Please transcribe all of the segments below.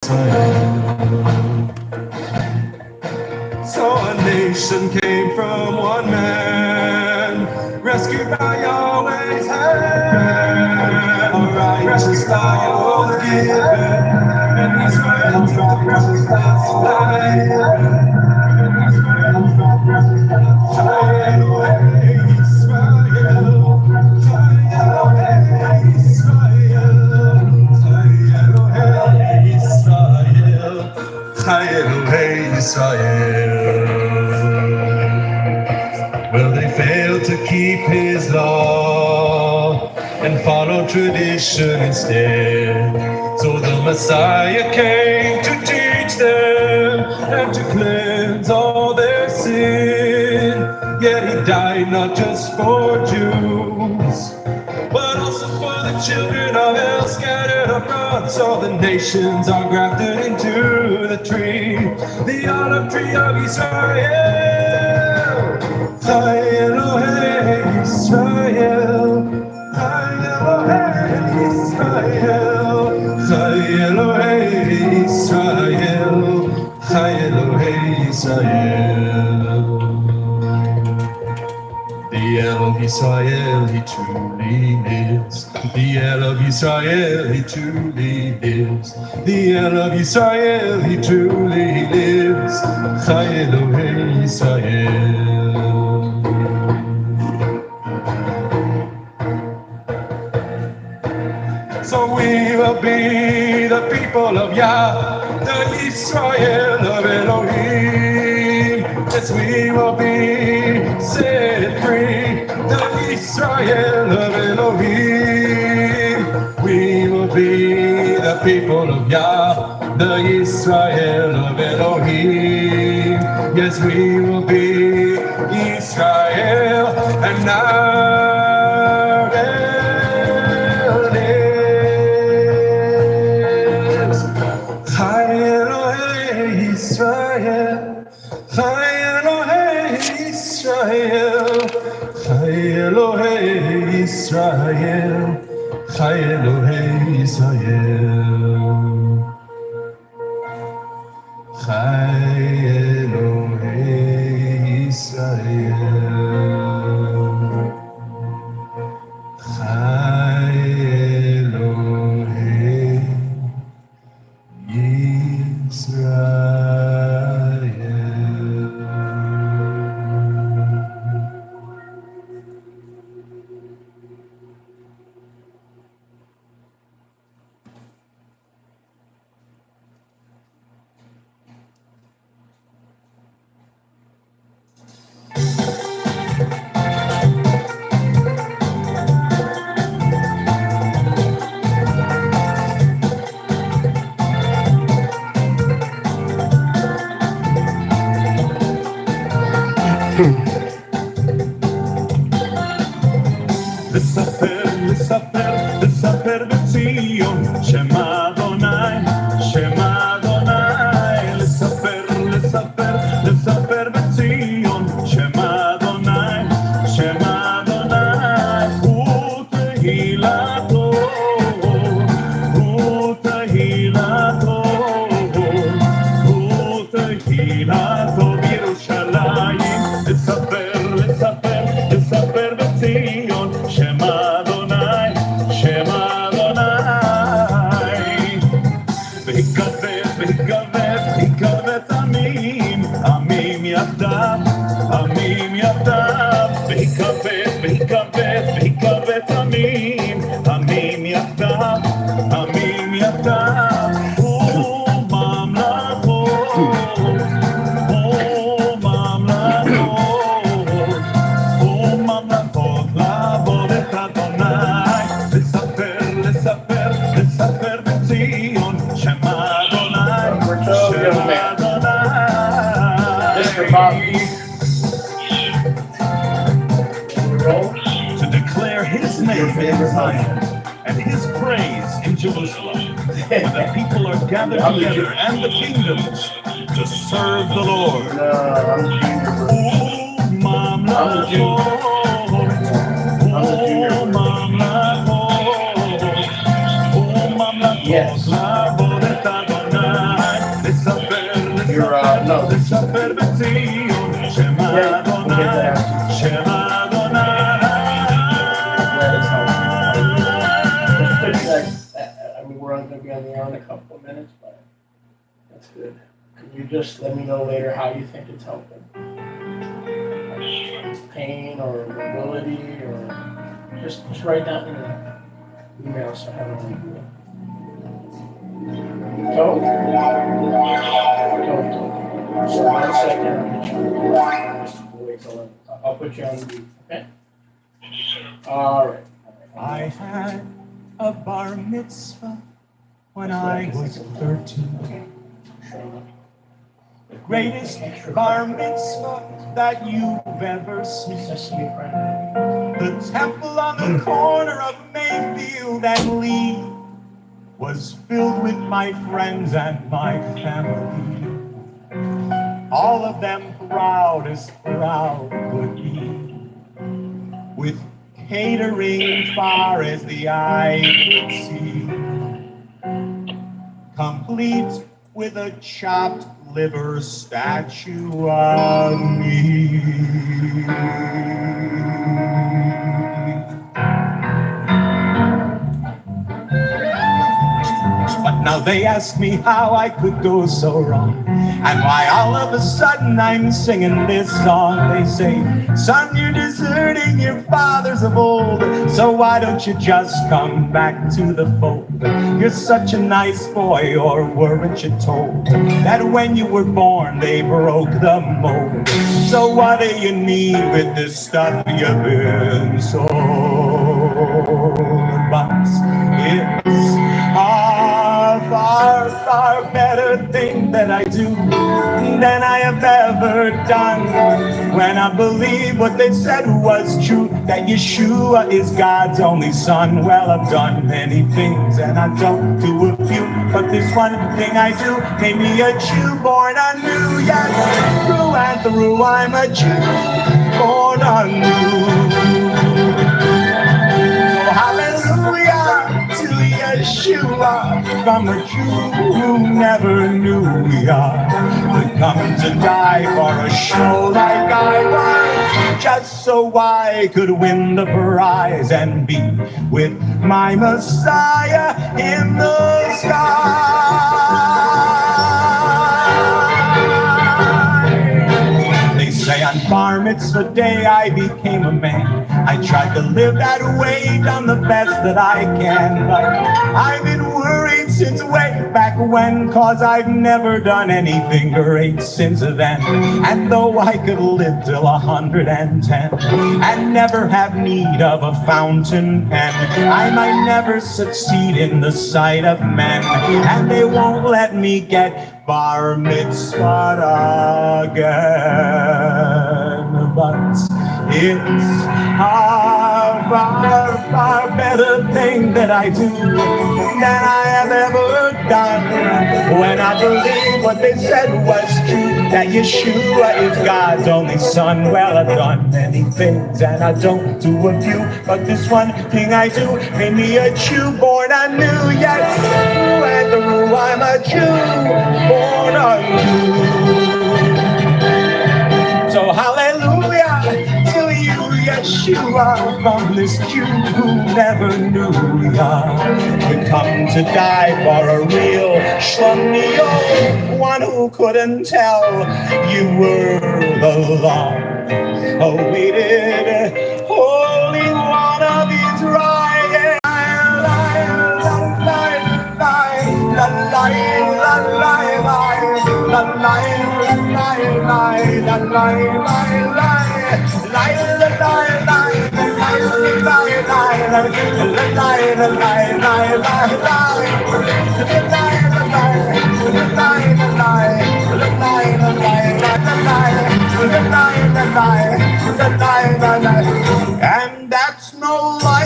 So a nation came from one man, rescued by Yahweh's hand. A righteous law was given, and Israel took the precious life. Well, they failed to keep his law and follow tradition instead. So the Messiah came to teach them and to cleanse all their sin. Yet he died not just for Jews, but also for the children of hell scattered abroad. So the nations are grafted into the tree, the olive tree of Israel. Chai Elohei Israel, Chai Elohei Israel, Chai Elohei Israel, Chai Elohei Israel. The El of Israel, he truly lives. The El of Israel, he truly lives. The El of Israel, he truly lives. Chai Elohei Israel. So we will be the people of Yah, the Israel of Elohim. Yes, we will be set free, the Israel of Elohim. We will be the people of Yah, the Israel of Elohim. Yes, we will be Israel and now. Israel, Chai Elohei Israel, Chai Elohei Israel, Chai Elohei Israel, Chai Elohei Israel, Chai Elohei Israel. לספר בציון שמה אדוני, שמה אדוני. לספר בציון שמה אדוני, שמה אדוני. הוא תהילתו, הוא תהילתו, הוא תהילתו בירושלים. לספר בציון שמה אדוני, שמה אדוני. והיכבד עמים, עמים יחדיו, עמים יחדיו. והיכבד עמים, עמים יחדיו, עמים יחדיו. לספר בציון שמה אדוני, שמה אדוני. To declare his name in Zion and his praise in Jerusalem, when the people are gathered together and the kingdoms to serve the Lord. Yes. That's good. Can you just let me know later how you think it's helping? Like pain or mobility or just write down in the email so I have an idea. Toe? Toe. So 1 second. Just wait till I'll put you on mute. Okay? All right. I had a bar mitzvah when I was 13. The greatest bar mitzvah that you've ever seen. The temple on the corner of Mayfield and Lee was filled with my friends and my family. All of them proud as proud could be, with catering far as the eye could see, complete with a chopped liver statue of me. But now they ask me how I could go so wrong, and why all of a sudden I'm singing this song. They say, son, you're deserting your fathers of old, so why don't you just come back to the fold? You're such a nice boy, or weren't you told that when you were born they broke the mold? So what do you need with this stuff you've been sold? But it's far better thing that I do than I have ever done. When I believe what they said was true, that Yahusha is God's only son. Well, I've done many things and I don't do a few, but this one thing I do made me a Jew born anew. Yes, through and through I'm a Jew born anew. So hallelujah to Yahusha, from a Jew who never knew Yah, would come to die for a show like I was, just so I could win the prize and be with my Messiah in the sky. They say on Bar Mitzvah day I became a man. I tried to live that way, done the best that I can, but I've been worried since way back when, cause I've never done anything great since then. And though I could live till 110 and never have need of a fountain pen, I might never succeed in the sight of men, and they won't let me get bar mitzvah again. But it's far better thing that I do than I have ever done. When I believe what they said was true, that Yahusha is God's only son. Well, I've done many things and I don't do a few, but this one thing I do made me a Jew born anew. Yes, through and through I'm a Jew born anew. So hallelujah to you, Yahusha, from this Jew who never knew Yah, would come to die for a real shlumio, one who couldn't tell you were the long-awaited Holy One of Israel. And that's no lie.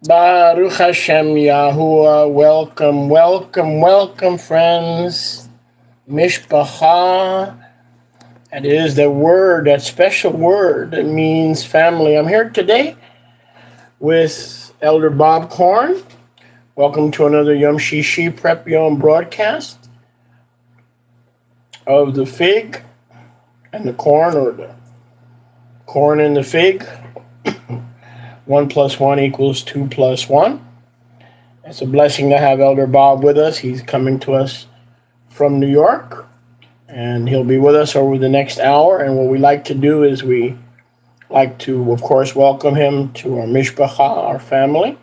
Baruch Hashem Yahuwah, welcome, friends. Mishpacha, that is the word, that special word that means family. I'm here today with Elder Bob Korn. Welcome to another Yom Shishi Prep Yom broadcast of the fig and the corn, or the corn and the fig. 1 plus 1 equals 2 plus 1. It's a blessing to have Elder Bob with us. He's coming to us from New York, and he'll be with us over the next hour. And what we like to do is we like to, of course, welcome him to our mishpacha, our family,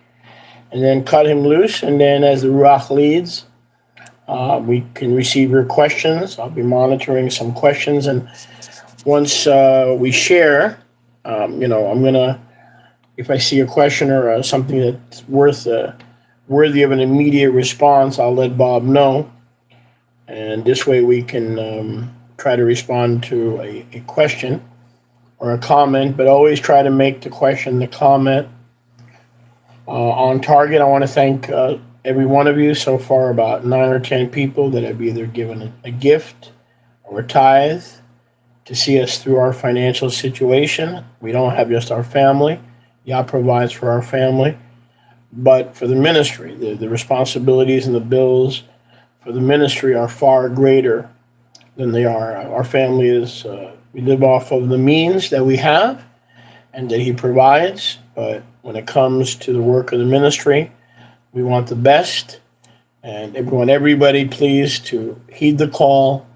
and then cut him loose. And then as the Ruach leads, we can receive your questions. I'll be monitoring some questions. And once we share, I'm going to, if I see a question or something that's worthy of an immediate response, I'll let Bob know. And this way we can try to respond to a question or a comment, but always try to make the question, the comment on target. I want to thank every one of you so far, about 9 or 10 people that have either given a gift or a tithe to see us through our financial situation. We don't have just our family. Yah provides for our family, but for the ministry, the responsibilities and the bills for the ministry are far greater than they are. Our family is, we live off of the means that we have and that he provides. But when it comes to the work of the ministry, we want the best. And everybody please to heed the call,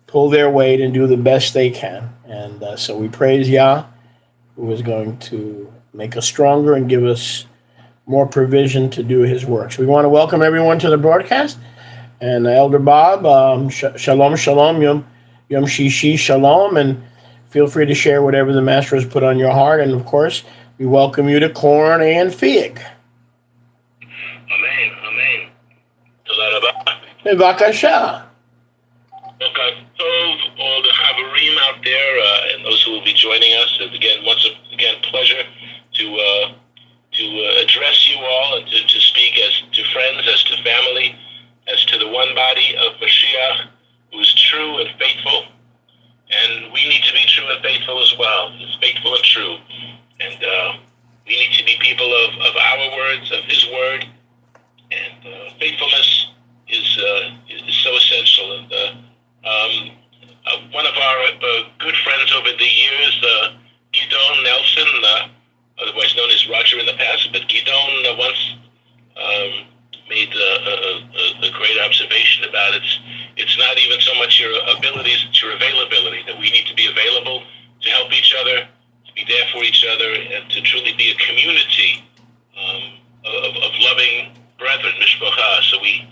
pull their weight, and do the best they can. And so we praise Yah, who is going to make us stronger and give us more provision to do his work. So we want to welcome everyone to the broadcast. And Elder Bob, shalom, shalom, yom shishi, shalom, and feel free to share whatever the Master has put on your heart. And of course, we welcome you to Corn and Fig. Amen, amen. Toda rabah. Bevakasha. Look, I told all the Haverim out there and those who will be joining us, and once again, pleasure to address you all and to speak as to friends, as to family, as to the one body of Mashiach, who is true and faithful. And we need to be true and faithful as well. He's faithful and true. And we need to be people of our words, of his word. And faithfulness is so essential. And one of our good friends over the years, Gidon Nelson, otherwise known as Roger in the past, but Gidon once made a great observation about it. It's not even so much your abilities, it's your availability, that we need to be available to help each other, to be there for each other, and to truly be a community of loving brethren, mishpacha. So we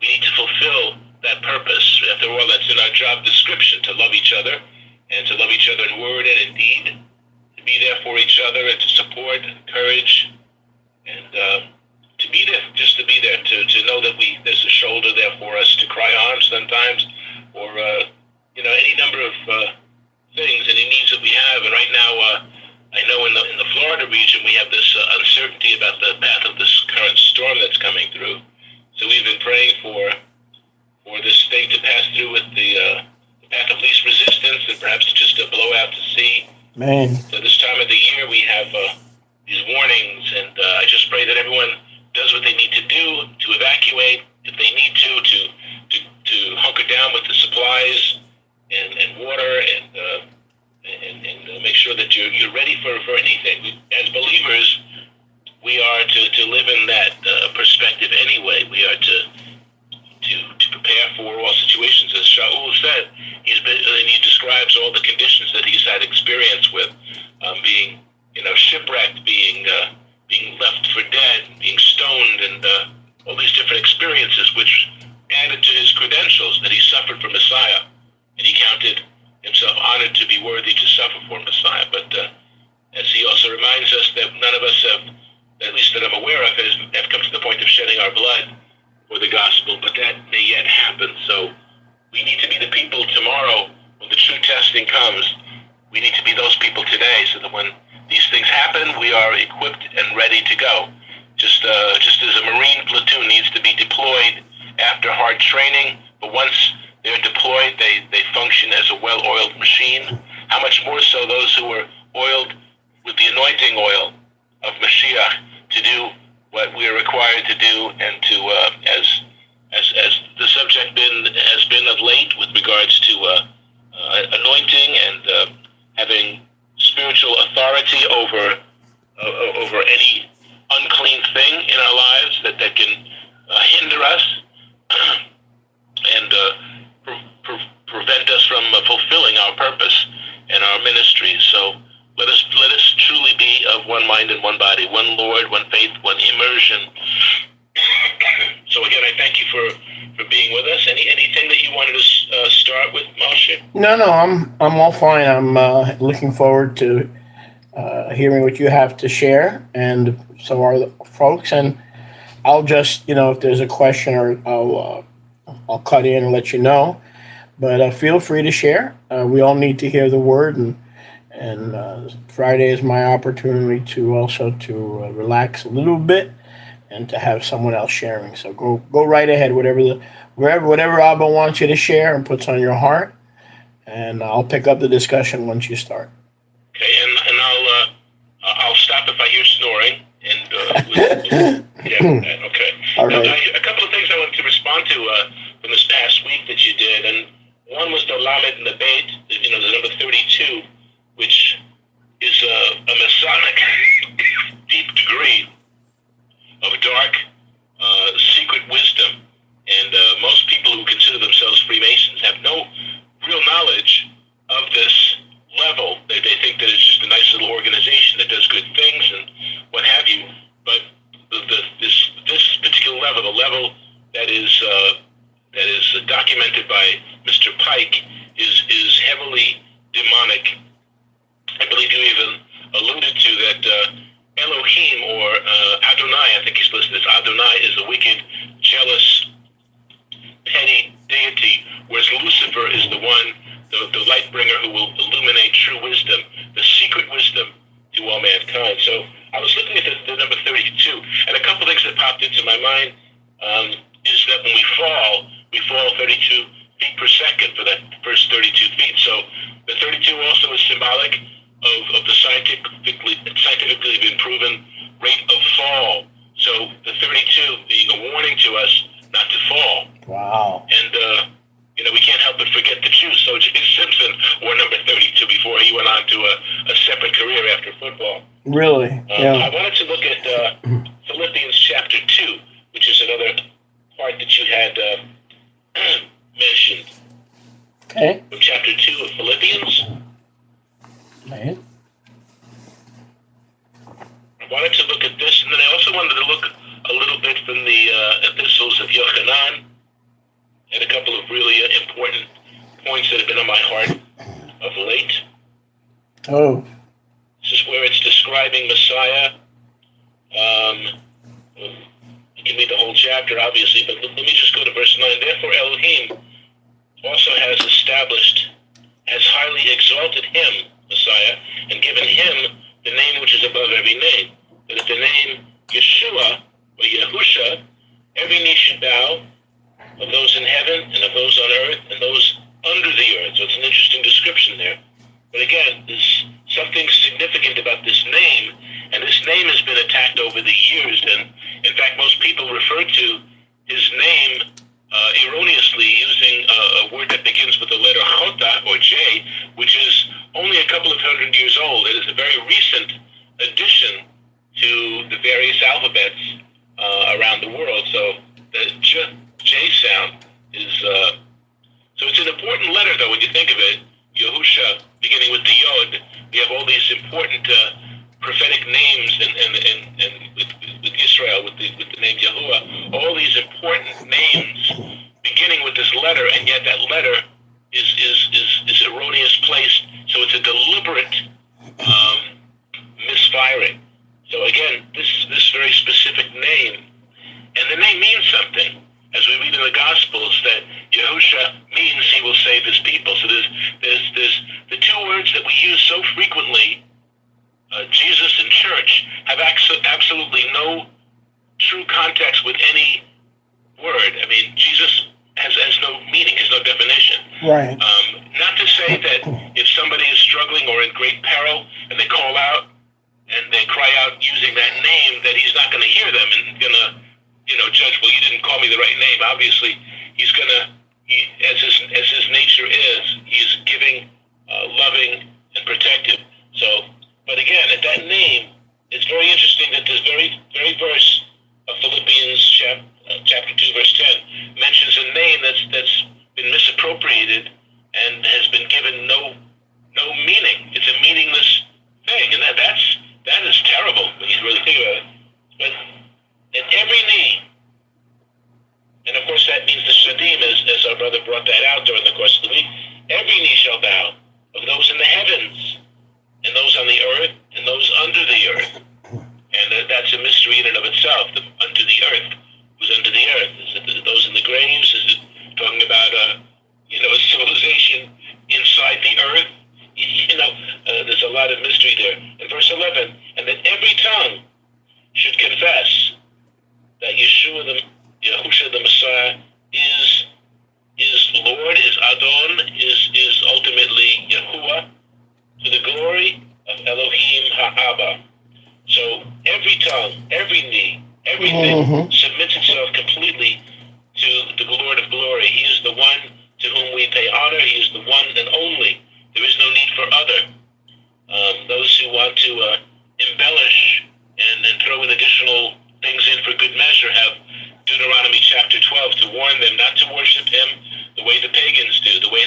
need to fulfill that purpose. After all, that's in our job description, to love each other, and to love each other in word and in deed, to be there for each other and to support, encourage, and to be there, just to be there, to know that there's a shoulder there for us to cry on sometimes, or any number of things, any needs that we have. And right now, I know in the Florida region we have this uncertainty about the path of this current storm that's coming through. So we've been praying for this thing to pass through with the path of least resistance, and perhaps just a blowout to sea. Man. So this time of the year we have these warnings, and I just pray that everyone does what they need to do to evacuate if they need to hunker down with the supplies and water, and make sure that you're ready for anything. As believers, we are to live in that perspective anyway. We are to prepare for all situations. As Shaul said, he describes all the conditions that he's had experience with, being shipwrecked, being left for dead, being stoned, and all these different experiences which added to his credentials that he suffered for Messiah, and he counted himself honored to be worthy to suffer for Messiah. But as he also reminds us that none of us have, at least that I'm aware of, have come to the point of shedding our blood for the gospel, but that may yet happen. So we need to be the people tomorrow when the true testing comes. We need to be those people today, so that when these things happen, we are equipped and ready to go. Just as a Marine platoon needs to be deployed after hard training, but once they're deployed, they function as a well-oiled machine. How much more so those who are oiled with the anointing oil of Mashiach to do what we are required to do, and to as the subject has been of late with regards to anointing and having spiritual authority over any unclean thing in our lives that can hinder us and prevent us from fulfilling our purpose and our ministry. So let us truly be of one mind and one body, one Lord, one faith, one immersion. So again, I thank you for being with us. Anything that you wanted to start with, Moshe? No, I'm all fine. I'm looking forward to hearing what you have to share, and so are the folks. And I'll just, if there's a question, or I'll cut in and let you know. But feel free to share. We all need to hear the word, and Friday is my opportunity to also to relax a little bit and to have someone else sharing. So go right ahead, whatever Abba wants you to share and puts on your heart, and I'll pick up the discussion once you start. Okay, and I'll stop if I hear snoring. And okay. All right. Now, a couple of things I wanted to respond to from this past week that you did, and one was the Lamed and the Beit, the number 32, which is a Masonic deep degree of dark secret wisdom, and most people who consider themselves Freemasons have no real knowledge of this level. They think that it's just a nice little organization that does good things and what have you. But this particular level, the level that is documented by Mr. Pike, is heavily demonic. I believe you even alluded to that Elohim, or Adonai, I think he's listed as Adonai, is a wicked, jealous, petty deity, whereas Lucifer is the one, the light bringer, who will illuminate true wisdom, the secret wisdom to all mankind. So I was looking at the number 32, and a couple things that popped into my mind is that when we fall 32 feet per second for that first 32 feet. So the 32 also is symbolic of the scientifically been proven rate of fall. So the 32 being a warning to us not to fall. Wow. And we can't help but forget the Jews. So J. Simpson wore number 32 before he went on to a separate career after football. Really? Yeah. I wanted to look at Philippians chapter 2, which is another part that you had mentioned. Okay. From chapter 2 of Philippians. Right. I wanted to look at this, and then I also wanted to look a little bit from the epistles of Yochanan, and a couple of really important points that have been on my heart of late. Oh. This is where it's describing Messiah. You can read the whole chapter, obviously, but let me just go to verse 9. Therefore Elohim also has highly exalted him, Messiah, and given him the name which is above every name, that at the name Yeshua, or Yahusha, every knee should bow, of those in heaven and of those on earth and those under the earth. So it's an interesting description there. But again, there's something significant about this name, and this name has been attacked over the years, and in fact most people refer to his name erroneously using a word that begins with the letter Chota, or J, which is only a couple of 100 years old. It is a very recent addition to the various alphabets around the world. So the J sound is, so it's an important letter, though, when you think of it. Yahusha, beginning with the Yod, we have all these important prophetic names, and with Israel, with the name Yahuwah, all these important names beginning with this letter, and yet that letter is erroneous placed, so it's a deliberate misfiring. So again, this very specific name, and the name means something. As we read in the Gospels, that Yahusha means he will save his people. So there's the two words that we use so frequently, Jesus and church, have absolutely no true context with any word. I mean, Jesus has no meaning, has no definition. Right. Not to say that if somebody is struggling or in great peril and they call out and they cry out using that name, that he's not going to hear them and going to, judge, well, you didn't call me the right name. Obviously, he's going to, as his nature is, he's giving, loving, and protective. So, but again, at that name, it's very interesting that this very verse of Philippians chapter 2, verse 10 mentions a name that's been misappropriated and has been given no meaning. It's a meaningless thing, and that is terrible when you really think about it. But in every knee, and of course that means the Shadim, as our brother brought that out during the course of the week, every knee shall bow, of those in the heavens, and those on the earth, and those under the earth. And that's a mystery in and of itself, under the earth. Who's under the earth? Is it those in the graves? Is it talking about a civilization inside the earth? There's a lot of mystery there. In verse 11, and that every tongue should confess that Yahusha the Messiah is Lord, is Adon, is ultimately Yahuwah, to the glory of Elohim Ha'aba. So every tongue, every knee, everything submits itself completely to the Lord of glory. He is the one to whom we pay honor. He is the one and only. There is no need for other. Those who want to embellish and throw in additional things in for good measure have Deuteronomy chapter 12 to warn them not to worship him the way the pagans do, the way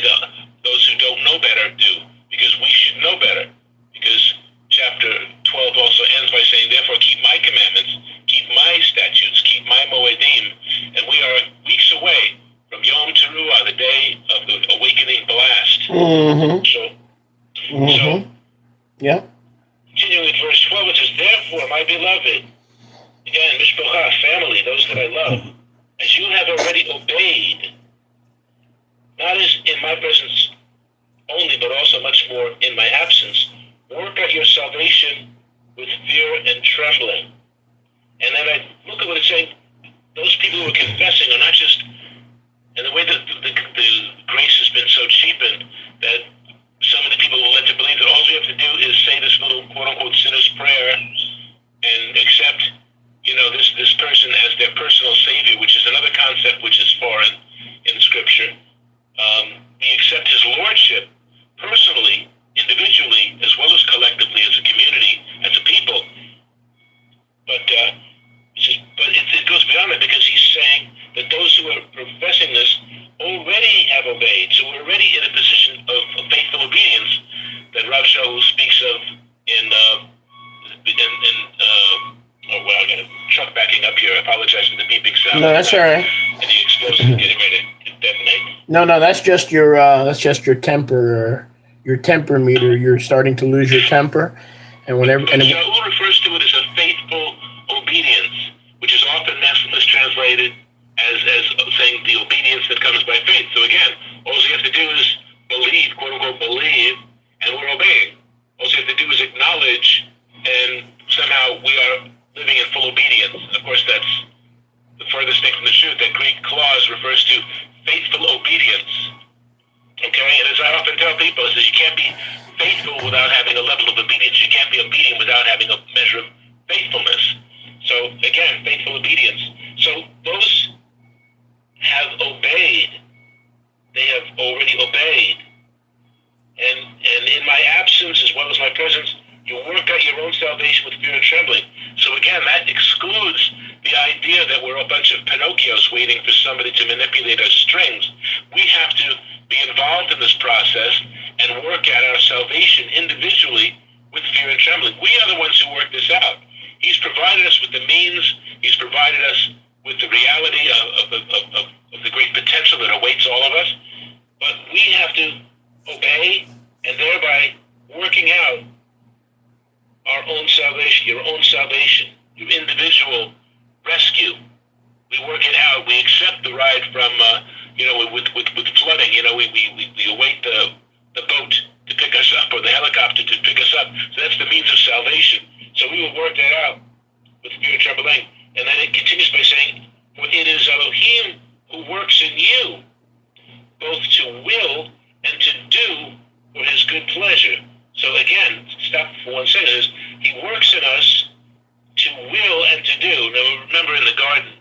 those who don't know better do, because we should know better. Because chapter 12 also ends by saying, therefore keep my commandments, keep my statutes, keep my moedim, and we are weeks away from Yom Teruah, the day of the awakening blast. So, yeah. Continuing with verse 12, it says, therefore, my beloved, again, mishpocha, family, those that I love, as you have already obeyed, not as in my presence only, but also much more in my absence, work out your salvation with fear and trembling. And then I look at what it's saying. Those people who are confessing are not just, and the way that the grace has been so cheapened that some of the people are led to believe that all you have to do is say this little quote-unquote sinner's prayer and accept, this person as their personal savior, which is another concept which is foreign in Scripture. We accept his lordship personally, individually, as well as collectively as a community, as a people. But it goes beyond that, because he's saying that those who are professing this already have obeyed. So we're already in a position of faithful obedience that Rav Shaul speaks of in I got a truck backing up here. I apologize for the beeping sound. No, that's all right. And the explosive getting ready to detonate. No, that's just your temper. Your temper meter. You're starting to lose your temper, and whenever. But Shaul refers to it as a faithful obedience, which is often mistranslated as saying the obedience that comes by faith. So again, all you have to do is believe, quote unquote, believe, and we're obeying. All you have to do is acknowledge, and somehow we are living in full obedience. Of course, that's the furthest thing from the truth. That Greek clause refers to faithful obedience. Okay, and as I often tell people, I say you can't be faithful without having a level of obedience. You can't be obedient without having a measure of faithfulness. So again, faithful obedience. So those have obeyed. They have already obeyed. And in my absence as well as my presence, you work out your own salvation with fear and trembling. So again, that excludes the idea that we're a bunch of Pinocchios waiting for somebody to manipulate our strings. We have to be involved in this process and work out our salvation individually with fear and trembling. We are the ones who work this out. He's provided us with the means. He's provided us with the reality of the great potential that awaits all of us. But we have to obey, and thereby working out our own salvation, your own salvation, your individual rescue. We work it out. We accept the ride from, with flooding. We await the boat to pick us up, or the helicopter to pick us up. So that's the means of salvation. So we will work that out with fear and trembling. And then it continues by saying, for it is Elohim who works in you, both to will and to do for his good pleasure. So again, stop for 1 second. He works remember in the garden,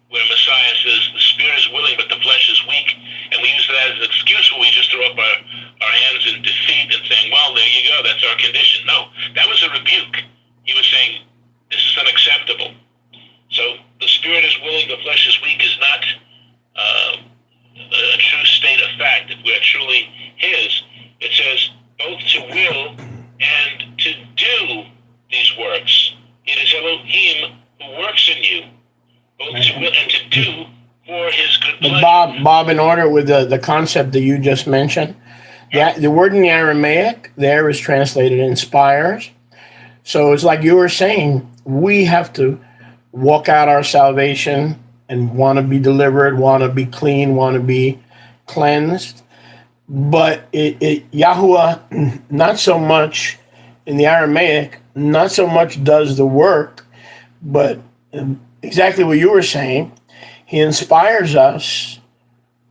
where Messiah says, the spirit is willing, but the flesh is weak. And we use that as an excuse when we just throw up our hands in defeat and saying, well, there you go, that's our condition. No, that was a rebuke. He was saying, this is unacceptable. So the spirit is willing, the flesh is weak is not a true state of fact. If we are truly his, it says both to will and to do these works. It is Elohim who works in you, both to will and to do for his good pleasure. But Bob, in order with the concept that you just mentioned, the word in the Aramaic there is translated inspires. So it's like you were saying, we have to walk out our salvation and want to be delivered, want to be clean, want to be cleansed. But Yahuwah, not so much in the Aramaic, not so much does the work, but exactly what you were saying, he inspires us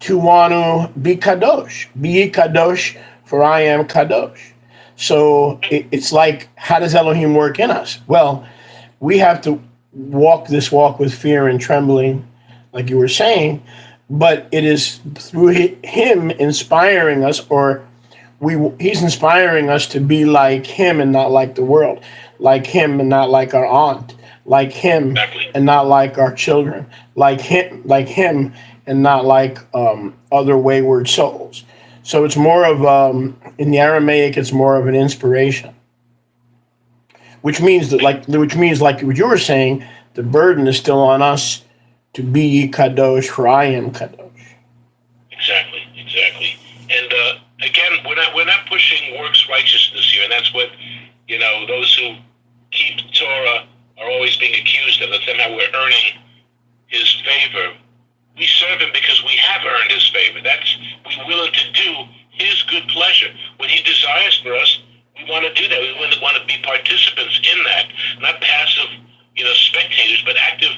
to want to be kadosh. Be ye kadosh, for I am kadosh. So it's like, how does Elohim work in us? Well, we have to walk this walk with fear and trembling, like you were saying, but it is through him inspiring us, or he's inspiring us to be like him and not like the world, like him and not like our aunt, like him and not like our children, like him and not like other wayward souls. So it's more of in the Aramaic, it's more of an inspiration, which means like what you were saying, the burden is still on us to be ye kadosh, for I am kadosh. Exactly. And again, we're not pushing works righteousness here, and that's what those who keep Torah are always being accused of, that somehow we're earning his favor. We serve him because we have earned his favor. We're willing to do his good pleasure. What he desires for us, we want to do that. We want to be participants in that, not passive, spectators, but active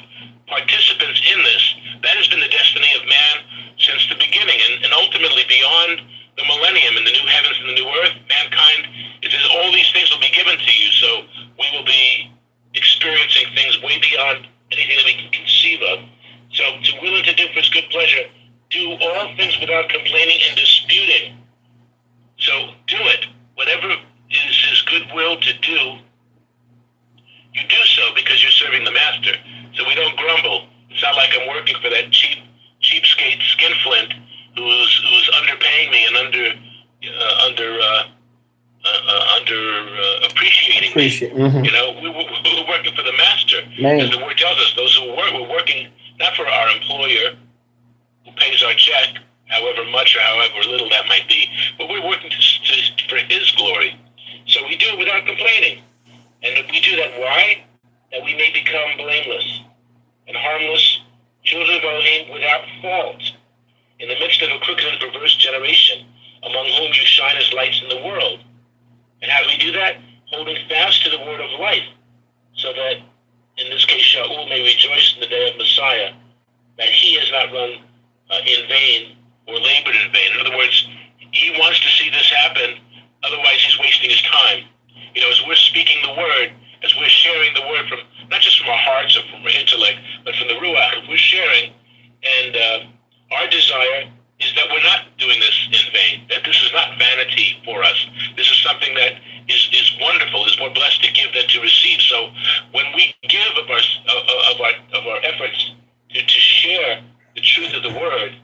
participants in this. That has been the destiny of man since the beginning, and ultimately beyond the millennium and the new heavens and the new earth, mankind, it says all these things will be given to you. So we will be experiencing things way beyond anything that we can conceive of. So to willing to do for his good pleasure, do all things without complaining and disputing. So do it. Whatever is his good will to do, you do so because you're serving the master. So we don't grumble. It's not like I'm working for that cheapskate skinflint who's underpaying me and appreciating me. Mm-hmm. We're working for the master. Man. As the word tells us, those who work, we're working not for our employer who pays our check, however much or however little that might be, but we're working for his glory. So we do it without complaining. And we do that, why? That we may become blameless and harmless, children of Elohim without fault, in the midst of a crooked and perverse generation, among whom you shine as lights in the world. And how do we do that? Holding fast to the word of life, so that, in this case, Shaul may rejoice in the day of Messiah, that he has not run in vain or labored in vain. In other words, he wants to see this happen, otherwise he's wasting his time. As we're speaking the word, as we're sharing the word not just from our hearts or from our intellect, but from the Ruach, we're sharing, and our desire is that we're not doing this in vain, that this is not vanity for us. This is something that is wonderful, is more blessed to give than to receive. So when we give of our efforts to share the truth of the word,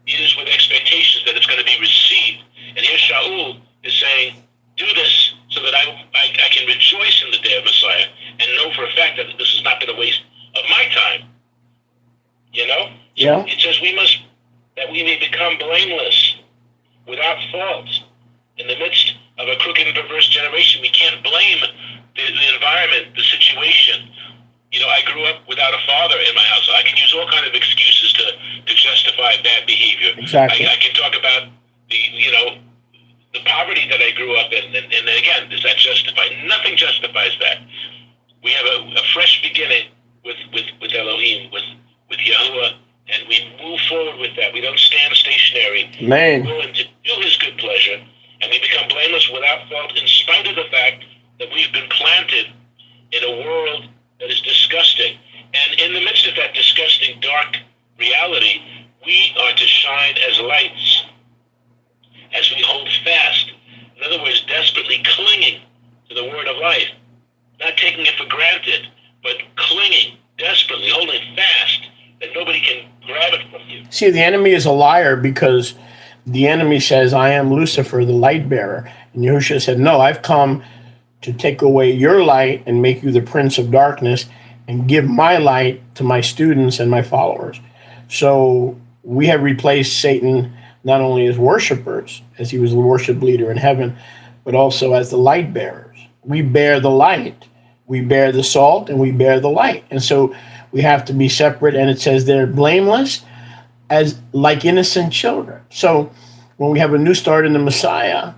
it is with expectations that it's going to be received. And here Shaul is saying, do this so that I can rejoice in the day of Messiah and know for a fact that this has not been a waste of my time. Yeah. It says that we may become blameless, without fault, in the midst of a crooked and perverse generation. We can't blame the environment, the situation. I grew up without a father in my house, so I can use all kinds of excuses to justify bad behavior. Exactly. I can talk about the poverty that I grew up in, and again, does that justify? Nothing justifies that. We have a fresh beginning with Elohim, with Yahuwah, and we move forward with that. We don't stand stationary. Man. We're willing to do his good pleasure, and we become blameless without fault, in spite of the fact that we've been planted in a world that is disgusting. See, the enemy is a liar because the enemy says, I am Lucifer, the light bearer. And Yahusha said, no, I've come to take away your light and make you the prince of darkness and give my light to my students and my followers. So we have replaced Satan not only as worshipers, as he was the worship leader in heaven, but also as the light bearers. We bear the light. We bear the salt and we bear the light. And so we have to be separate. And it says they're blameless as like innocent children. So when we have a new start in the Messiah,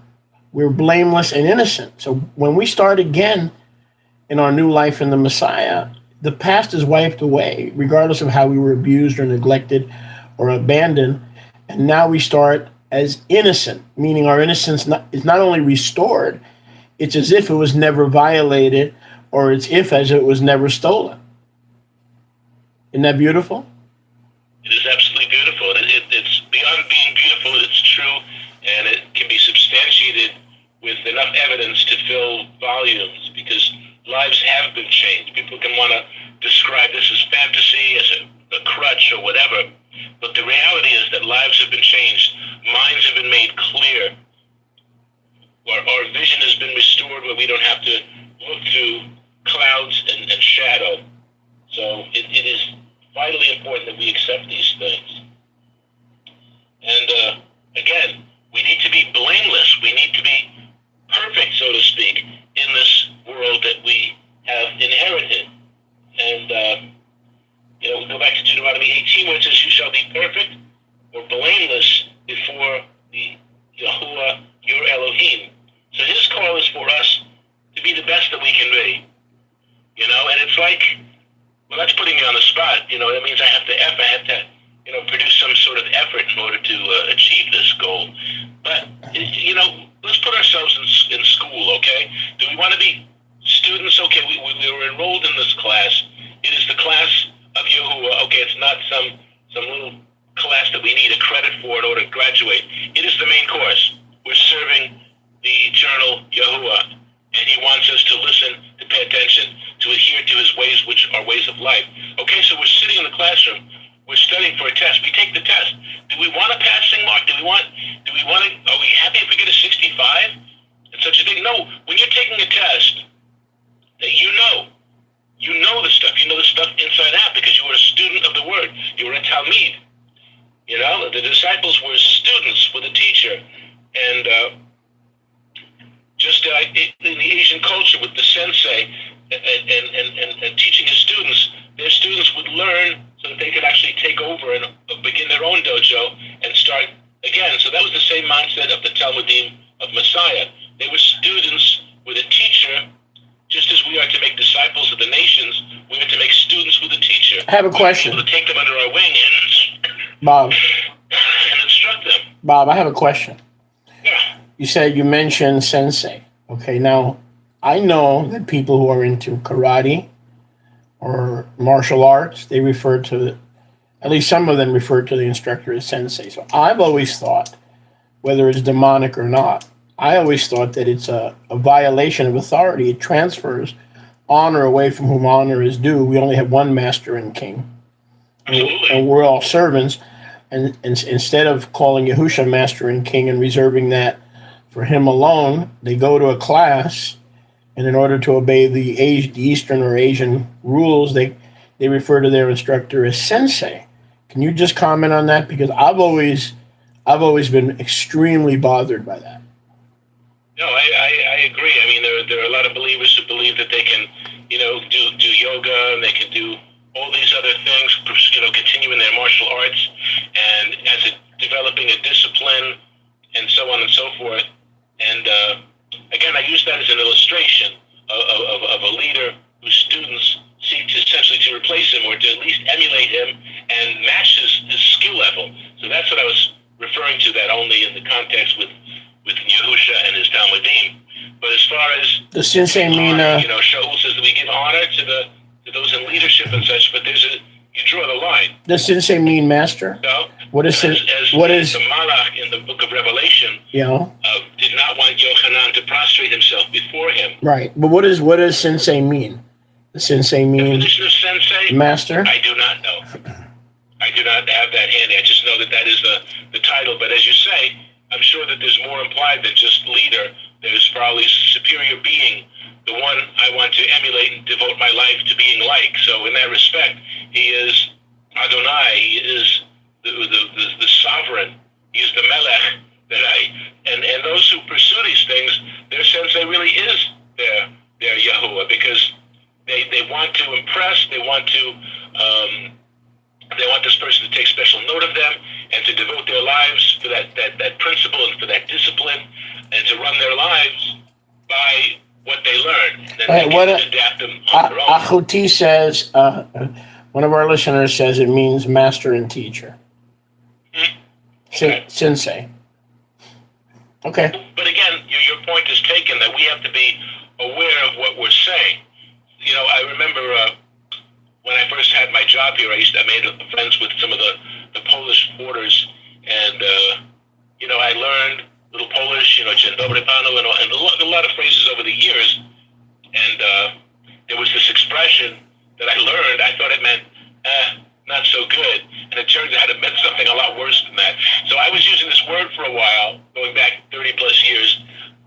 we're blameless and innocent. So when we start again in our new life in the Messiah, the past is wiped away, regardless of how we were abused or neglected or abandoned. And now we start as innocent, meaning our innocence is not only restored, it's as if it was never violated, or it's as it was never stolen. Isn't that beautiful? It is absolutely beautiful. It's beyond being beautiful. It's true, and it can be substantiated with enough evidence to fill volumes, because lives have been changed. People can want to describe this as fantasy, as a crutch, or whatever, but the reality is that lives have been changed. Minds have been made clear. Our vision has been restored, where we don't have to look through clouds and shadow. So it is vitally important that we accept these things. And again, we need to be blameless. We need to be perfect, so to speak, in this world that we have inherited. And we go back to Deuteronomy 18, where it says, "You shall be perfect or blameless before the Yahuwah, your Elohim." So his call is for us to be the best that we can be. And it's like, well, that's putting me on the spot. That means I have to produce some sort of effort in order to achieve this goal. But, let's put ourselves in school, okay? Do we want to be students? Okay, we were enrolled in this class. It is the class of Yahuwah. Okay, it's not some little class that we need a credit for in order to graduate. It is the main course. We're serving the eternal Yahuwah, and he wants us to listen, to pay attention, to adhere to his ways, which are ways of life. Okay, so we're sitting in the classroom. We're studying for a test. We take the test. Do we want a passing mark? Are we happy if we get a 65? It's such a thing. No, when you're taking a test that you know the stuff. You know the stuff inside out because you were a student of the word. You were a Talmud. The disciples were students with a teacher. And just in the Asian culture with the sensei and teaching his students, their students would learn so that they could actually take over and begin their own dojo and start again. So that was the same mindset of the Talmudim of Messiah. They were students with a teacher, just as we are to make disciples of the nations. We are to make students with a teacher. I have a question. We're able to take them under our wing Bob. and instruct them. Bob, I have a question. Yeah. You mentioned sensei. Okay, now I know that people who are into karate or martial arts, they refer to, at least some of them refer to the instructor as sensei. So I've always thought, whether it's demonic or not, I always thought that it's a violation of authority. It transfers honor away from whom honor is due. We only have one master and king. And we're all servants. And instead of calling Yahusha master and king and reserving that for him alone, they go to a class, and in order to obey the Eastern or Asian rules, they refer to their instructor as sensei. Can you just comment on that? Because I've always been extremely bothered by that. No, I agree. I mean, there are a lot of believers who believe that they can, do yoga, and they can do all these other things, continue in their martial arts, and developing a discipline, and so on and so forth. And again, I use that as an illustration of a leader whose students seek to essentially to replace him or to at least emulate him and match his skill level. So that's what I was referring to, that only in the context with Yahusha and his Talmudim. But as far as does sensei mean Shaul says that we give honor to those in leadership and such, but you draw the line. Does sensei mean master? No. What is as the Malach in the book of Revelation? Did not want Yochanan to prostrate himself before him. Right, but what does sensei mean? Does sensei mean definition of sensei? master? I do not know. not have that handy. I just know that is the title. But as you say, I'm sure that there's more implied than just leader. There's probably superior being, the one I want to emulate and devote my life to being like. So in that respect, he is Adonai. He is the sovereign. He is the Melech. And those who pursue these things, their sensei really is their Yahuwah, because they want to impress. They want this person to take special note of them and to devote their lives for that principle and for that discipline, and to run their lives by what they learn. And they can adapt them on their own. Achuti says, one of our listeners says it means master and teacher. Okay. Sensei. Okay. But again, your point is taken that we have to be aware of what we're saying. You know, I remember when I first had my job here, I made friends with some of the Polish porters, and I learned a little Polish, Dzień dobry panu, and a lot of phrases over the years. And there was this expression that I learned. I thought it meant not so good, and it turns out it meant something a lot worse than that. So I was using this word for a while, going back 30 plus years,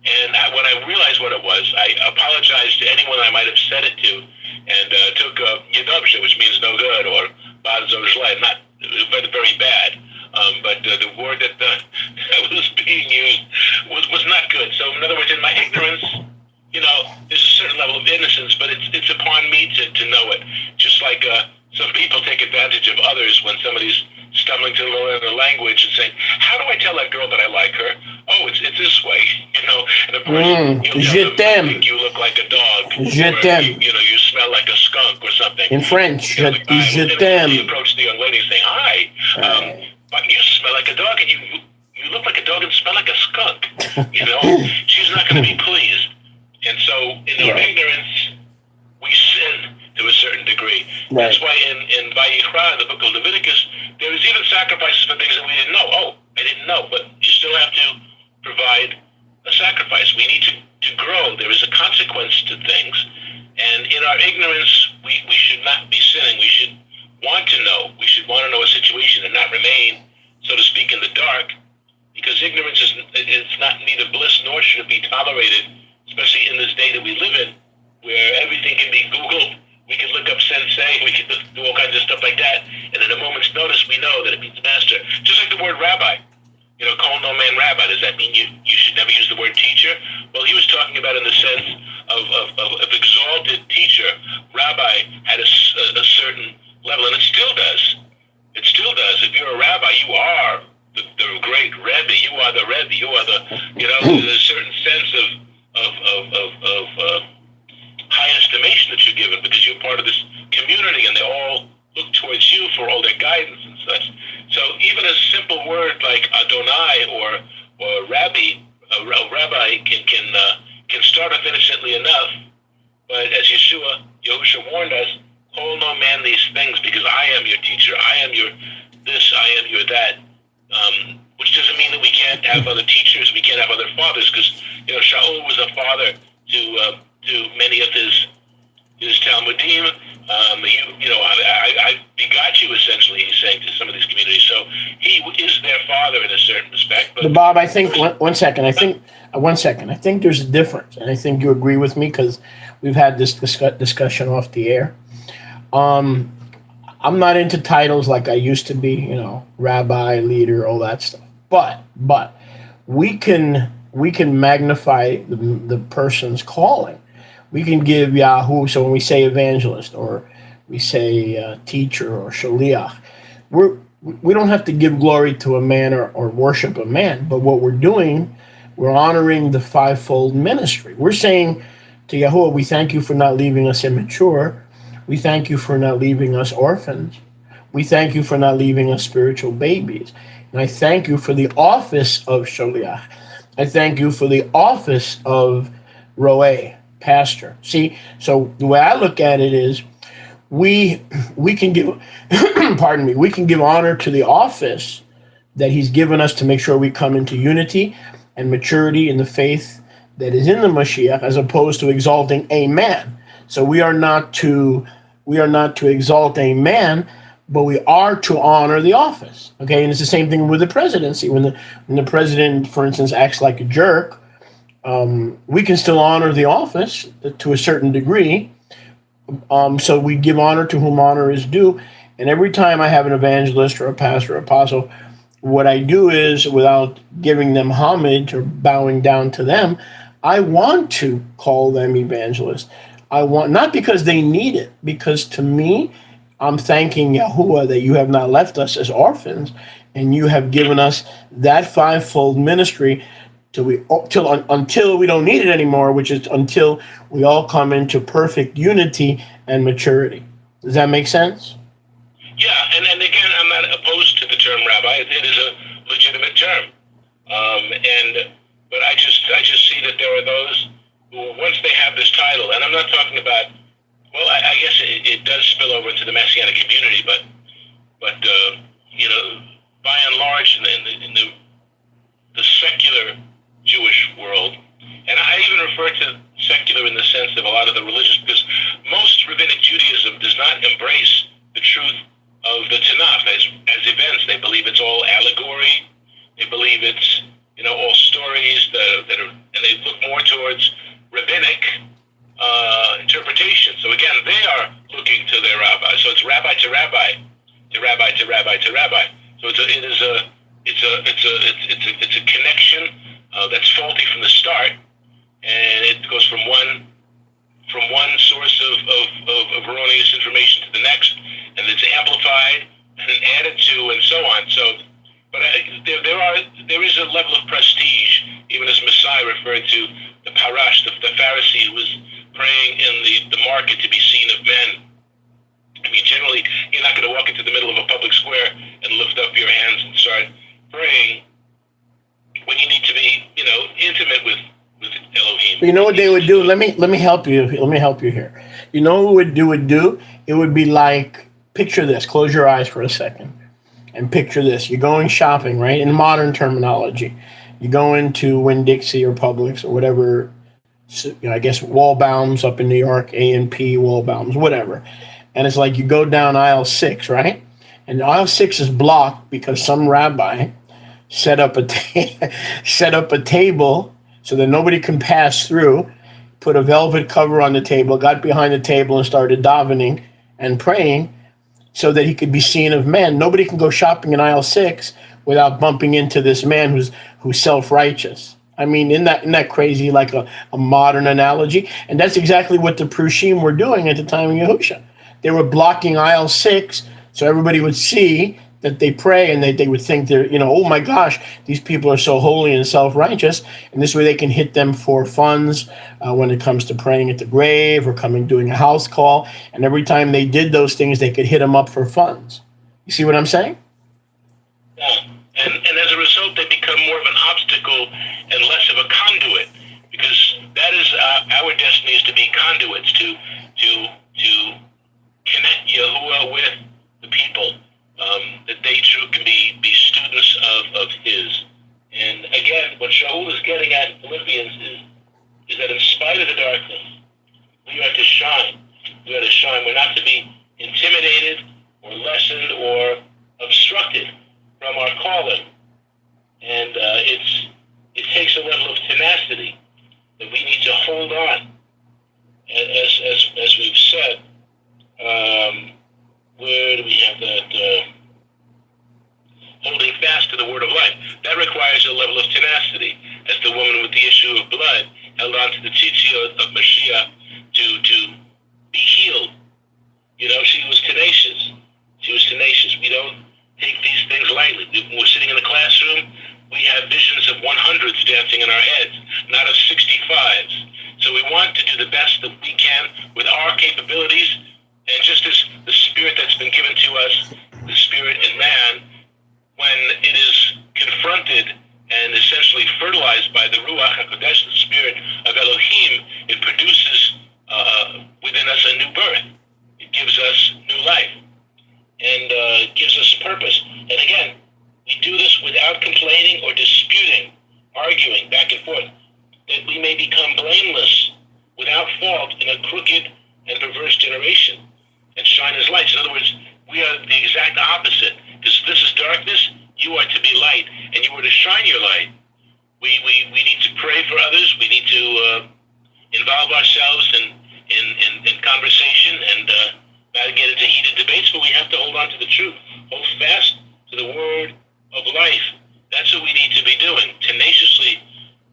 and when I realized what it was, I apologized to anyone I might have said it to, and took Yahusha, which means no good, or bad zozhlai, not very bad. But the word that was being used was not good. So in other words, in my ignorance, there's a certain level of innocence, but it's upon me to know it. Just like some people take advantage of others when somebody's stumbling to learn a language and saying, "How do I tell that girl that I like her?" "Oh, it's this way," And the person, Je t'aime. I think you look like a dog. Je t'aime. You smell like a skunk or something. In French, je t'aime. You approach the young lady saying, "Hi, but you smell like a dog, and you look like a dog and smell like a skunk." She's not going to be pleased. And so, in our ignorance, we sin to a certain degree. Right. That's why in Vayikra, the book of Leviticus, there was even sacrifices for things that we didn't know. Oh, I didn't know, but you still have to provide a sacrifice. We need to grow. There is a consequence to things. And in our ignorance, we should not be sinning. We should want to know. We should want to know a situation and not remain, so to speak, in the dark, because ignorance is not neither bliss nor should it be tolerated, especially in this day that we live in, where everything can be Googled. We can look up sensei, we can do all kinds of stuff like that, and in a moment's notice, we know that it means master. Just like the word rabbi. Call no man rabbi. Does that mean you should never use the word teacher? Well, he was talking about in the sense of exalted teacher. Rabbi had a certain level, and it still does. It still does. If you're a rabbi, you are the great Rebbe. You are the Rebbe. You are there's a certain sense of high estimation that you're given because you're part of this community, and they all look towards you for all their guidance and such. So even a simple word like Adonai or Rabbi, Rabbi can start off innocently enough, but as Yahusha warned us, call no man these things, because I am your teacher, I am your this, I am your that. Which doesn't mean that we can't have other teachers, we can't have other fathers, because Shaul was a father to many of his Talmudim. I begot you, essentially, he's saying to some of these communities. So he is their father in a certain respect. But Bob, I think one second. I think there's a difference, and I think you agree with me because we've had this discussion off the air. I'm not into titles like I used to be, rabbi, leader, all that stuff. But we can magnify the person's calling. We can give Yahoo. So when we say evangelist or we say teacher or shaliach, we don't have to give glory to a man or worship a man. But what we're doing, we're honoring the fivefold ministry. We're saying to Yahuwah, we thank you for not leaving us immature. We thank you for not leaving us orphans. We thank you for not leaving us spiritual babies. And I thank you for the office of shaliach. I thank you for the office of roeh, pastor. See, so the way I look at it is we can give we can give honor to the office that he's given us to make sure we come into unity and maturity in the faith that is in the Mashiach, as opposed to exalting a man. So we are not to exalt a man, but we are to honor the office. Okay, and it's the same thing with the presidency. When the president, for instance, acts like a jerk, we can still honor the office to a certain degree. So we give honor to whom honor is due. And every time I have an evangelist or a pastor or apostle, what I do is, without giving them homage or bowing down to them, I want to call them evangelists. I want, not because they need it, because to me, I'm thanking Yahuwah that you have not left us as orphans, and you have given us that fivefold ministry until we don't need it anymore, which is until we all come into perfect unity and maturity. Does that make sense? Yeah, and again, I'm not opposed to the term rabbi. It is a legitimate term, but I just see that there are those who, once they have this title, and I'm not talking about. Well, I guess it does spill over into the Messianic community, but by and large, in the secular Jewish world, and I even refer to secular in the sense of a lot of the religious, because most rabbinic Judaism does not embrace the truth of the Tanakh as events. They believe it's all allegory. They believe it's all stories that are, and they look more towards rabbinic interpretation. So again, they are looking to their rabbi. So it's rabbi to rabbi, to rabbi to rabbi to rabbi. So it's a connection that's faulty from the start, and it goes from one source of erroneous information to the next, and it's amplified and added to, and so on. So, but there is a level of prestige, even as Messiah referred to the Parash, the Pharisee who was praying in the market to be seen of men. I mean, generally, you're not going to walk into the middle of a public square and lift up your hands and start praying when you need to be, intimate with Elohim. You know what they would do? Let me help you. Let me help you here. You know what would do? It would be like, picture this. Close your eyes for a second, and picture this. You're going shopping, right? In modern terminology, you go into Winn-Dixie or Publix or whatever. I guess Wallbaum's up in New York, A&P, Wallbaum's, whatever. And it's like you go down aisle 6, right? And aisle 6 is blocked because some rabbi set up a table so that nobody can pass through, put a velvet cover on the table, got behind the table and started davening and praying so that he could be seen of men. Nobody can go shopping in aisle 6 without bumping into this man who's self-righteous. I mean, isn't that crazy, like a modern analogy? And that's exactly what the Prushim were doing at the time of Yahusha. They were blocking aisle 6 so everybody would see that they pray, and they would think they're, oh my gosh, these people are so holy and self-righteous, and this way they can hit them for funds when it comes to praying at the grave or doing a house call. And every time they did those things, they could hit them up for funds. You see what I'm saying? Yeah. And as a result, they become more of an obstacle and less of a conduit, because that is our destiny, is to be conduits, to connect Yahuwah with the people, that they too can be students of His. And again, what Shaul is getting at in Philippians is that in spite of the darkness, we are to shine. We are to shine. We're not to be intimidated or lessened or obstructed from our calling. And it takes a level of tenacity that we need to hold on. As we've said, where do we have that? Holding fast to the word of life. That requires a level of tenacity, as the woman with the issue of blood held on to the tzitzit of Mashiach to be healed. She was tenacious. We don't take these things lightly. When we're sitting in the classroom, we have visions of 100s dancing in our heads, not of 65s. So we want to do the best that we can with our capabilities, and just as the spirit that's been given to us, the spirit in man, when it is confronted and essentially fertilized by the Ruach HaKodesh, the spirit of Elohim, it produces within us a new birth. It gives us new life, and gives us purpose. And again, we do this without complaining or disputing, arguing back and forth, that we may become blameless, without fault, in a crooked and perverse generation, and shine as lights. In other words, We are the exact opposite. Because this is darkness, you are to be light, and you are to shine your light. We need to pray for others. We need to involve ourselves in conversation and not get into heated debates, but we have to hold on to the truth. Hold fast to the word of life. That's what we need to be doing, tenaciously,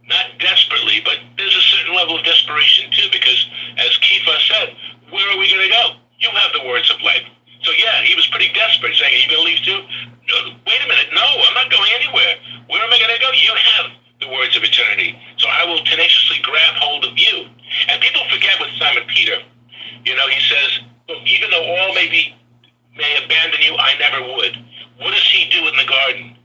not desperately, but there's a certain level of desperation too, because as Kepha said, where are we going to go? You have the words of life. So yeah, he was pretty desperate, saying, are you going to leave too? No, wait a minute, no, I'm not going anywhere. Where am I going to go? You have the words of eternity. So I will tenaciously grab hold of you. And people forget with Simon Peter. You know, he says, look, even though all may abandon you, I never would. What does he do in the garden?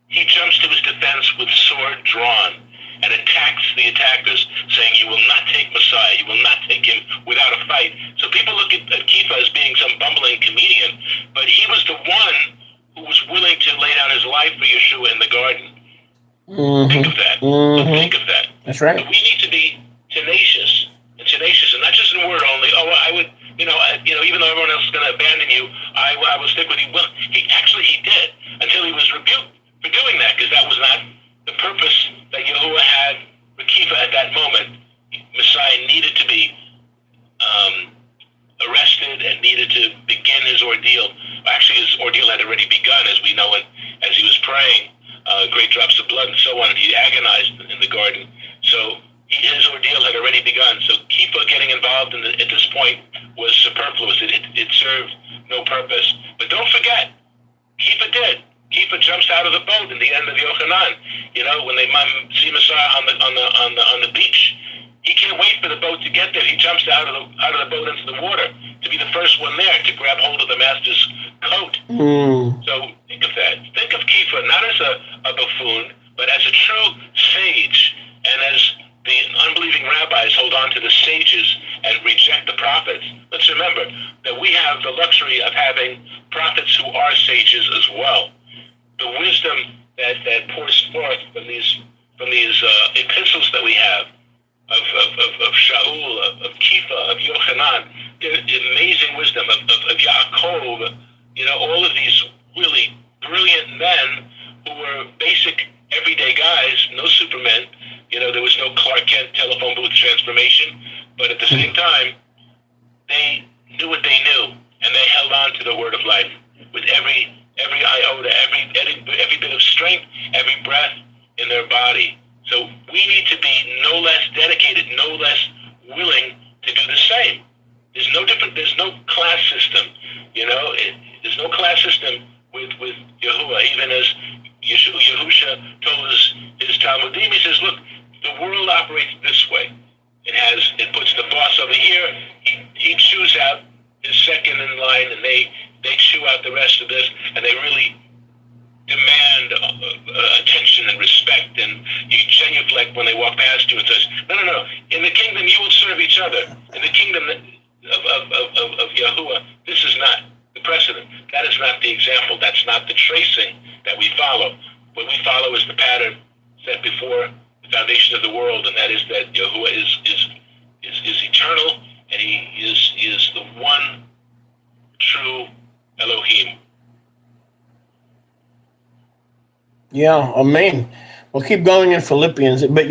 He jumps to his defense with sword drawn and attacks the attackers, saying, you will not take Messiah, you will not take him without a fight. So people look at Kepha as being some bumbling comedian, but he was the one who was willing to lay down his life for Yeshua in the garden. Mm-hmm. Think of that. Mm-hmm. Think of that. That's right. But we need to be tenacious, and not just in word only. Oh, I would, even though everyone else is going to abandon you, I will stick with you. Well, he did, until he was rebuked for doing that, because that was not the purpose that Yahuwah had for Kepha at that moment. Messiah needed to be arrested and needed to begin his ordeal. Actually, his ordeal had already begun, as we know, as he was praying, great drops of blood and so on, and he agonized in the garden. So his ordeal had already begun. So Kepha getting involved at this point was superfluous. It served no purpose. But don't forget, Kepha did. Kepha jumps out of the boat in the end of Yochanan. You know, when they see Messiah on the beach, he can't wait for the boat to get there. He jumps out of the boat into the water to be the first one there to grab hold of the master's coat. So think of that. Think of Kepha not as a buffoon, but as a true sage, and as the unbelieving rabbis hold on to the sages and reject the prophets. Let's remember that we have the luxury of having prophets who are sages as well. The wisdom that pours forth from these epistles that we have of Shaul, of Kepha, of Yochanan, the amazing wisdom of Yaakov, all of these really brilliant men who were basic everyday guys, no supermen. There was no Clark Kent telephone booth transformation, but at the same time, they knew what they knew, and they held on to the word of life with every iota, every bit of strength, every breath in their body. So we need to be no less dedicated, no less willing to do the same. There's no different. There's no class system. There's no class system with Yahuwah. Even as Yahusha told his Talmudim, he says, look, the world operates this way. It puts the boss over here. He chews out his second in line, and they chew out the rest of this, and they really demand attention and respect, and you genuflect when they walk past you and says, no. In the kingdom, you will serve each other. In the kingdom of Yahuwah, this is not the precedent. That is not the example. That's not the tracing that we follow. What we follow is the pattern set before the foundation of the world, and that is that Yahuwah is eternal, and he is the one true Elohim. Yeah, amen. We'll keep going in Philippians, but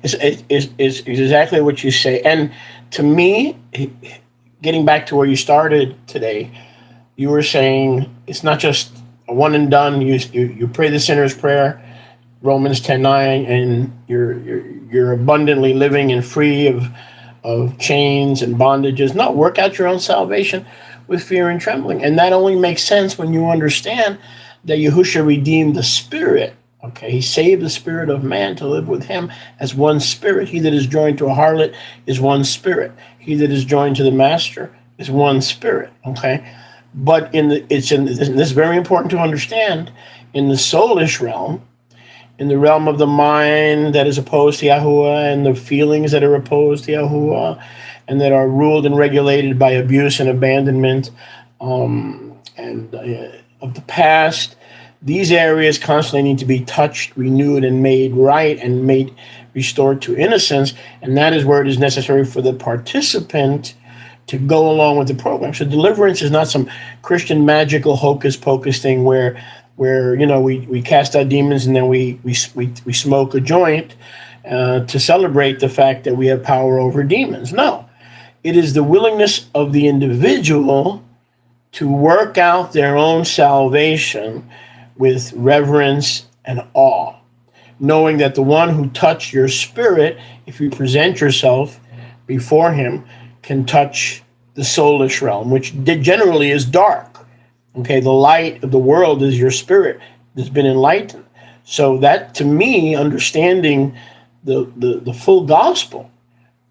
it's exactly what you say. And to me, getting back to where you started today, you were saying it's not just a one and done. You pray the sinner's prayer, Romans 10:9, and you're abundantly living and free of chains and bondages. No, work out your own salvation with fear and trembling. And that only makes sense when you understand that Yahusha redeemed the spirit. Okay, he saved the spirit of man to live with him as one spirit. He that is joined to a harlot is one spirit. He that is joined to the master is one spirit. Okay, but this is very important to understand. In the soulish realm, in the realm of the mind that is opposed to Yahuwah, and the feelings that are opposed to Yahuwah, and that are ruled and regulated by abuse and abandonment, of the past, these areas constantly need to be touched, renewed, and made right, and restored to innocence. And that is where it is necessary for the participant to go along with the program. So deliverance is not some Christian magical hocus pocus thing where we cast out demons and then we smoke a joint to celebrate the fact that we have power over demons. No, it is the willingness of the individual to work out their own salvation with reverence and awe, knowing that the one who touched your spirit, if you present yourself before him, can touch the soulish realm, which generally is dark. Okay, the light of the world is your spirit that's been enlightened. So that, to me, understanding the full gospel,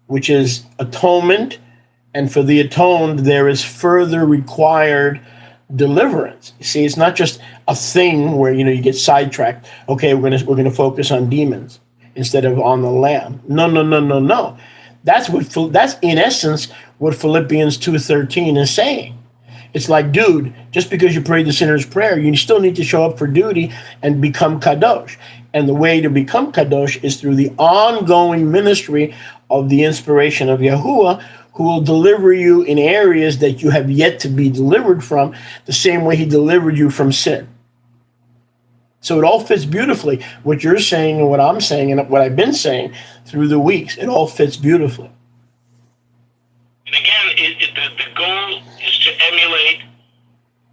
which is atonement, and for the atoned, there is further required deliverance. You see, it's not just a thing where you get sidetracked. Okay, we're gonna focus on demons instead of on the Lamb. No. That's in essence what Philippians 2:13 is saying. It's like, dude, just because you prayed the sinner's prayer, you still need to show up for duty and become kadosh. And the way to become kadosh is through the ongoing ministry of the inspiration of Yahuwah, who will deliver you in areas that you have yet to be delivered from, the same way he delivered you from sin. So it all fits beautifully. What you're saying and what I'm saying and what I've been saying through the weeks, it all fits beautifully. And again, the goal is to emulate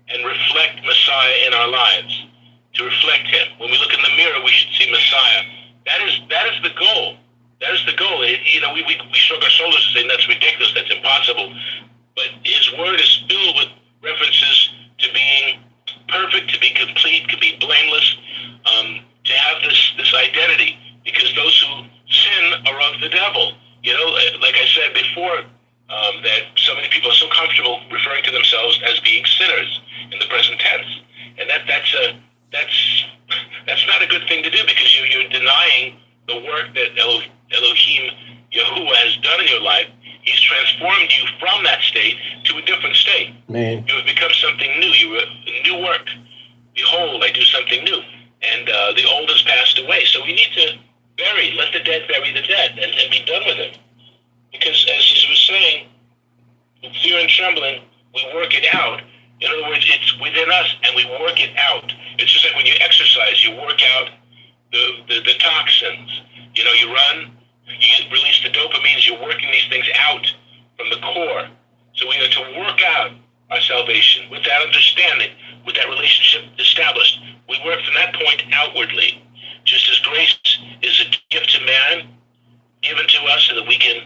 and reflect Messiah in our lives, to reflect him. When we look in the mirror, we should see Messiah. That is the goal. That is the goal. We shrug our shoulders and say that's ridiculous, that's impossible. But his word is filled with references to being perfect, to be complete, to be blameless, to have this identity. Because those who sin are of the devil. Like I said before, that so many people are so comfortable referring to themselves as being sinners in the present tense, and that's not a good thing to do, because you're denying the work that Elohim Yahuwah has done in your life. He's transformed you from that state to a different state. Man. You have become something new. You are a new work. Behold, I do something new, and the old has passed away. So we need to let the dead bury the dead, and be done with it. Because as he was saying, with fear and trembling, we work it out. In other words, it's within us, and we work it out. It's just like when you exercise, you work out the toxins. You run, you release the dopamines, you're working these things out from the core. So we are to work out our salvation with that understanding, with that relationship established. We work from that point outwardly. Just as grace is a gift to man, given to us so that we can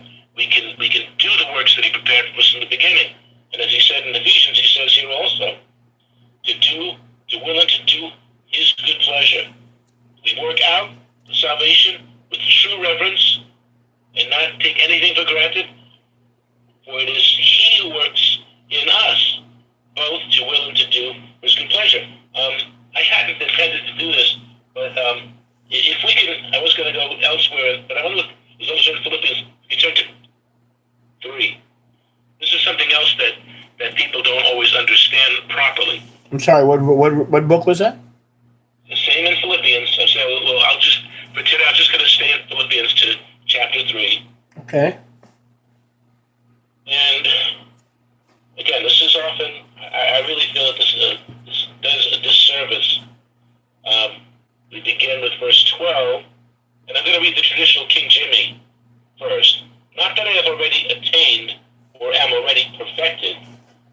do the works that he prepared for us in the beginning. And as he said in Ephesians, he says here also, to willing to do his good pleasure. We work out the salvation with true reverence and not take anything for granted, for it is he who works in us, both to will and to do his good pleasure. I hadn't intended to do this, but if we can, I was going to go elsewhere, but I want to look, as I was in Philippians, you turn to 3. This is something else that people don't always understand properly. I'm sorry, what book was that? The same in Philippians. So for today, I'm just going to stay in Philippians to chapter 3. Okay. And again, this is often, I really feel that this does a disservice. We begin with verse 12, and I'm going to read the traditional King Jimmy first. Not that I have already attained or am already perfected,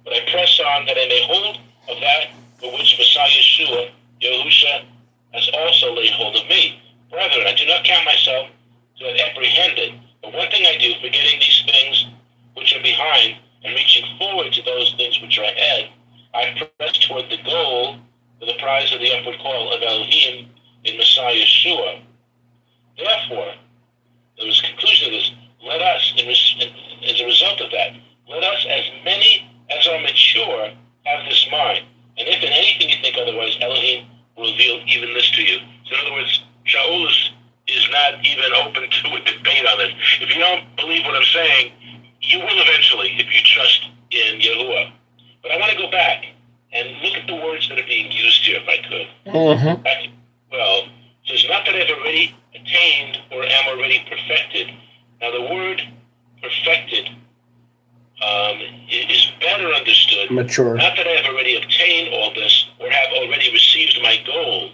but I press on that I may hold of that for which Messiah Yeshua, Yahusha, has also laid hold of me. Brethren, I do not count myself to have apprehended, but one thing I do, forgetting these things which are behind, and reaching forward to those things which are ahead, I press toward the goal for the prize of the upward call of Elohim in Messiah Yeshua. Therefore, there was a conclusion of this. Let us, as a result of that, let us, as many as are mature, have this mind. And if in anything you think otherwise, Elohim will reveal even this to you. So in other words, Shaul is not even open to a debate on this. If you don't believe what I'm saying, you will eventually if you trust in Yahuwah. But I want to go back and look at the words that are being used here, if I could. Mm-hmm. Well, it says, not that I've already attained or am already perfected. Now the word perfected mature. Not that I have already obtained all this or have already received my goal,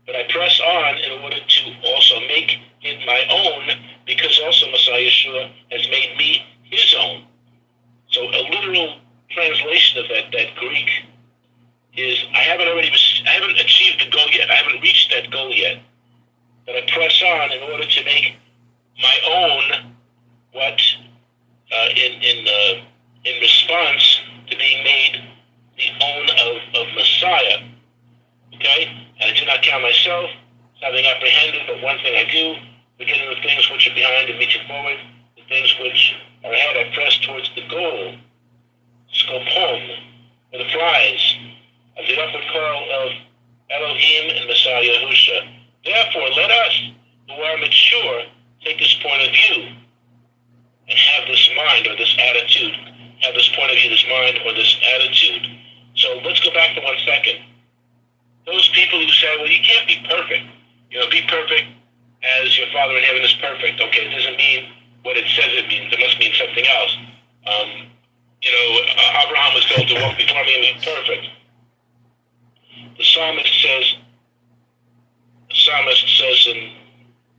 but I press on in order to also make it my own, because also Messiah Yeshua has made me his own. So a literal translation of that Greek is, I haven't achieved the goal yet. I haven't reached that goal yet. But I press on in order to make my own what in response to being made the own of Messiah. Okay? And I do not count myself as having apprehended, but one thing I do, forgetting the things which are behind and reaching forward, the things which are ahead, I press towards the goal. Scope home for the prize of the upward call of Elohim and Messiah Yahusha. Therefore, let us who are mature take this point of view and have this mind or this attitude. Have this point of view, this mind or this attitude. So let's go back to 1 second. Those people who say, well, you can't be perfect. Be perfect as your Father in heaven is perfect. Okay, it doesn't mean what it says it means. It must mean something else. Abraham was told to walk before me and be perfect. The psalmist says in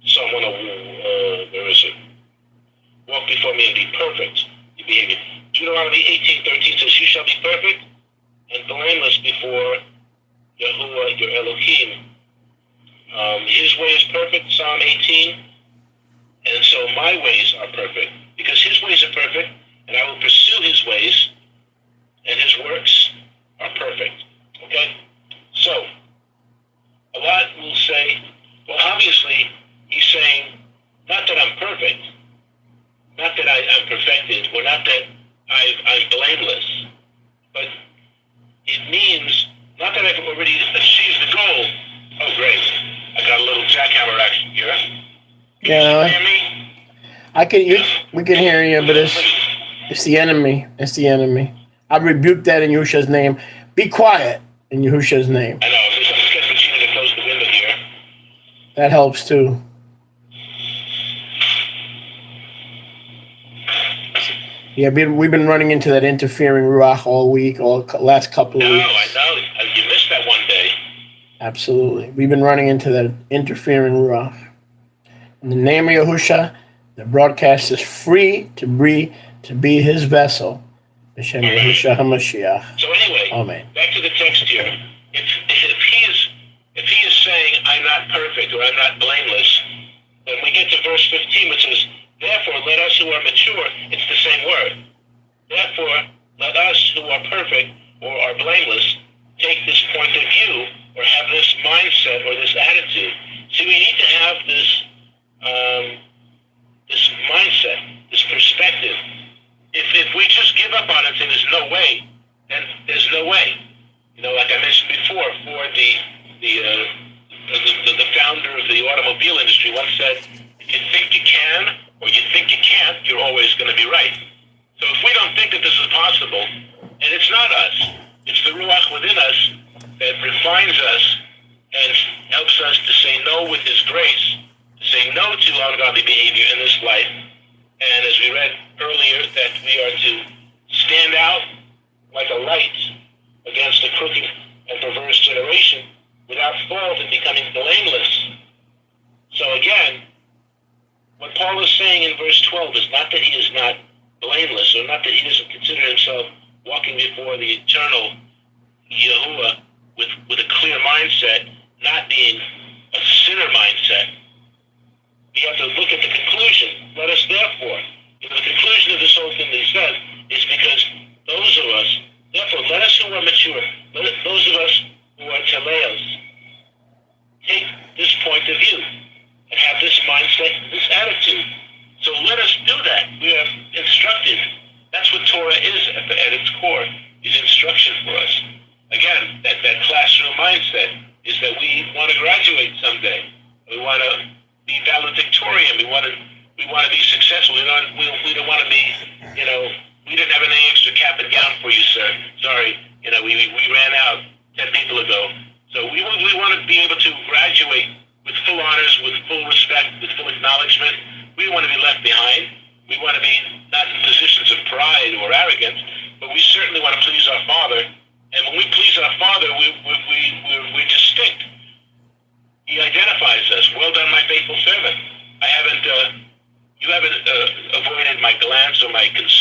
Psalm 101, where is it? Walk before me and be perfect in behavior. Deuteronomy 18:13 says, you shall be perfect and blameless before Yahuwah, your Elohim. His way is perfect, Psalm 18. And so my ways are perfect, because his ways are perfect, and I will pursue his ways, and his works are perfect. Okay? So, a lot will say, well, obviously, he's saying, not that I'm perfect, not that I'm perfected, or not that I'm blameless, but it means, not that I've already achieved the goal. Oh, great. I got a little jackhammer action here. Yeah. Can you hear me? We can hear you, but it's the enemy. It's the enemy. I rebuke that in Yahusha's name. Be quiet in Yahusha's name. I know. I'm just getting Regina to close the window here. That helps too. Yeah, we've been running into that interfering ruach all week, last couple of weeks. No, I know. You missed that one day. Absolutely. We've been running into that interfering ruach. In the name of Yahusha, the broadcast is free to be his vessel. B'Shem Yahusha HaMashiach. So anyway, Amen. Back to the text here. If he is saying, I'm not perfect or I'm not blameless, then we get to verse 15, which says, therefore, let us who are mature, it's the same word. Therefore, let us who are perfect or are blameless take this point of view or have this mindset or this attitude. See, we need to have this mindset, this perspective. If we just give up on it and say there's no way, then there's no way. Like I mentioned before, Ford, the founder of the automobile industry, once said, if you think you can or you think you can't, you're always going to be right. So if we don't think that this is possible, and it's not us, it's the Ruach within us that refines us and helps us to say no with his grace, to say no to ungodly behavior in this life. And as we read earlier, that we are to stand out like a light against a crooked and perverse generation without fault and becoming blameless. So again, what Paul is saying in verse 12 is not that he is not blameless, or not that he doesn't consider himself walking before the eternal Yahuwah with a clear mindset, not being a sinner mindset. We have to look at the conclusion. Let us therefore, the conclusion of this whole thing that he says is because those of us, therefore let us who are mature, those of us who are teleos, take this point of view and have this mindset, this attitude. So let us do that. We are instructed. That's what Torah is at its core, is instruction for us. Again, that classroom mindset is that we want to graduate someday. We want to be valedictorian. We want to be successful. We don't want to be, we didn't have any extra cap and gown for you, sir. Sorry, we ran out 10 people ago. So we want to be able to graduate with full honors, with full respect, with full acknowledgement. We want to be left behind. We want to be not in positions of pride or arrogance, but we certainly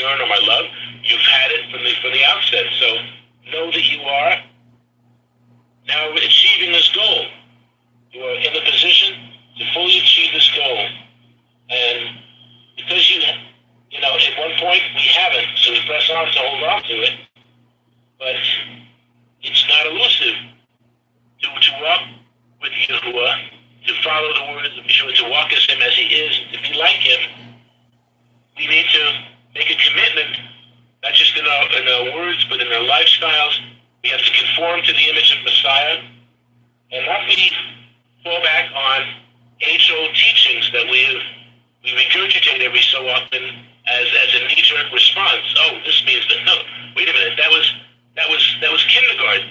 concern or my love. You've had it from the outset. So know that you are now achieving this goal. You are in a position to fully achieve this goal. And because at one point we haven't, so we press on to hold on to it. But it's not elusive to walk with Yahuwah, to follow the words of Yeshua, to walk as him as he is, to be like him. We need to make a commitment, not just in our words, but in our lifestyles. We have to conform to the image of Messiah and not fall back on age-old teachings that we regurgitate every so often as a knee-jerk response. Oh, this means that. No, wait a minute. That was kindergarten.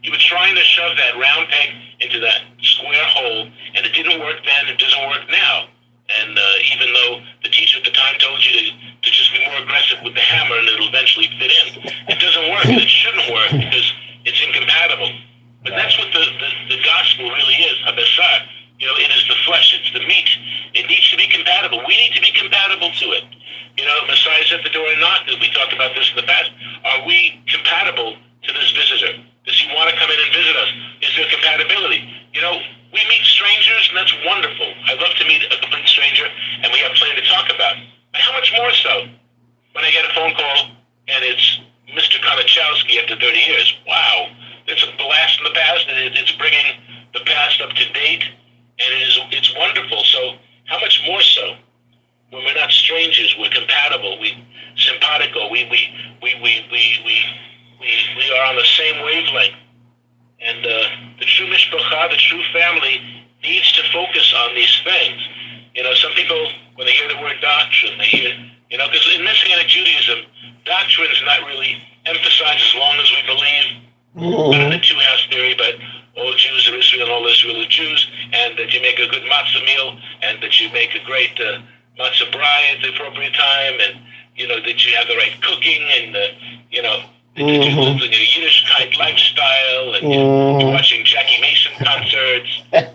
You were trying to shove that round peg into that square hole, and it didn't work then. It doesn't work now. And even though the teacher at the time told you to just be more aggressive with the hammer and it'll eventually fit in, it doesn't work. And it shouldn't work because it's incompatible. But that's what the gospel really is, Habesar. It is the flesh, it's the meat. It needs to be compatible. We need to be compatible to it. Messiah's at the door and knocked. We talked about this in the past. Are we compatible to this visitor? Does he want to come in and visit us? Is there compatibility? We meet strangers, and that's wonderful. I love to meet a complete stranger, and we have plenty to talk about. But how much more so when I get a phone call and it's Mr. Konachowski after 30 years? Wow, it's a blast in the past, and it's bringing the past up to date, and it's wonderful. So how much more so when we're not strangers? We're compatible. We simpatico. We are on the same wavelength. And the true mishpacha, the true family, needs to focus on these things. Some people, when they hear the word doctrine, they hear, because in Messianic Judaism, doctrine is not really emphasized as long as we believe not in the two-house theory, but all Jews are Israel and all Israel are Jews, and that you make a good matzah meal, and that you make a great matzah brai at the appropriate time, and, that you have the right cooking, and, that you live in a Yiddishkeit lifestyle, and you're watching Jackie Mason concerts, and,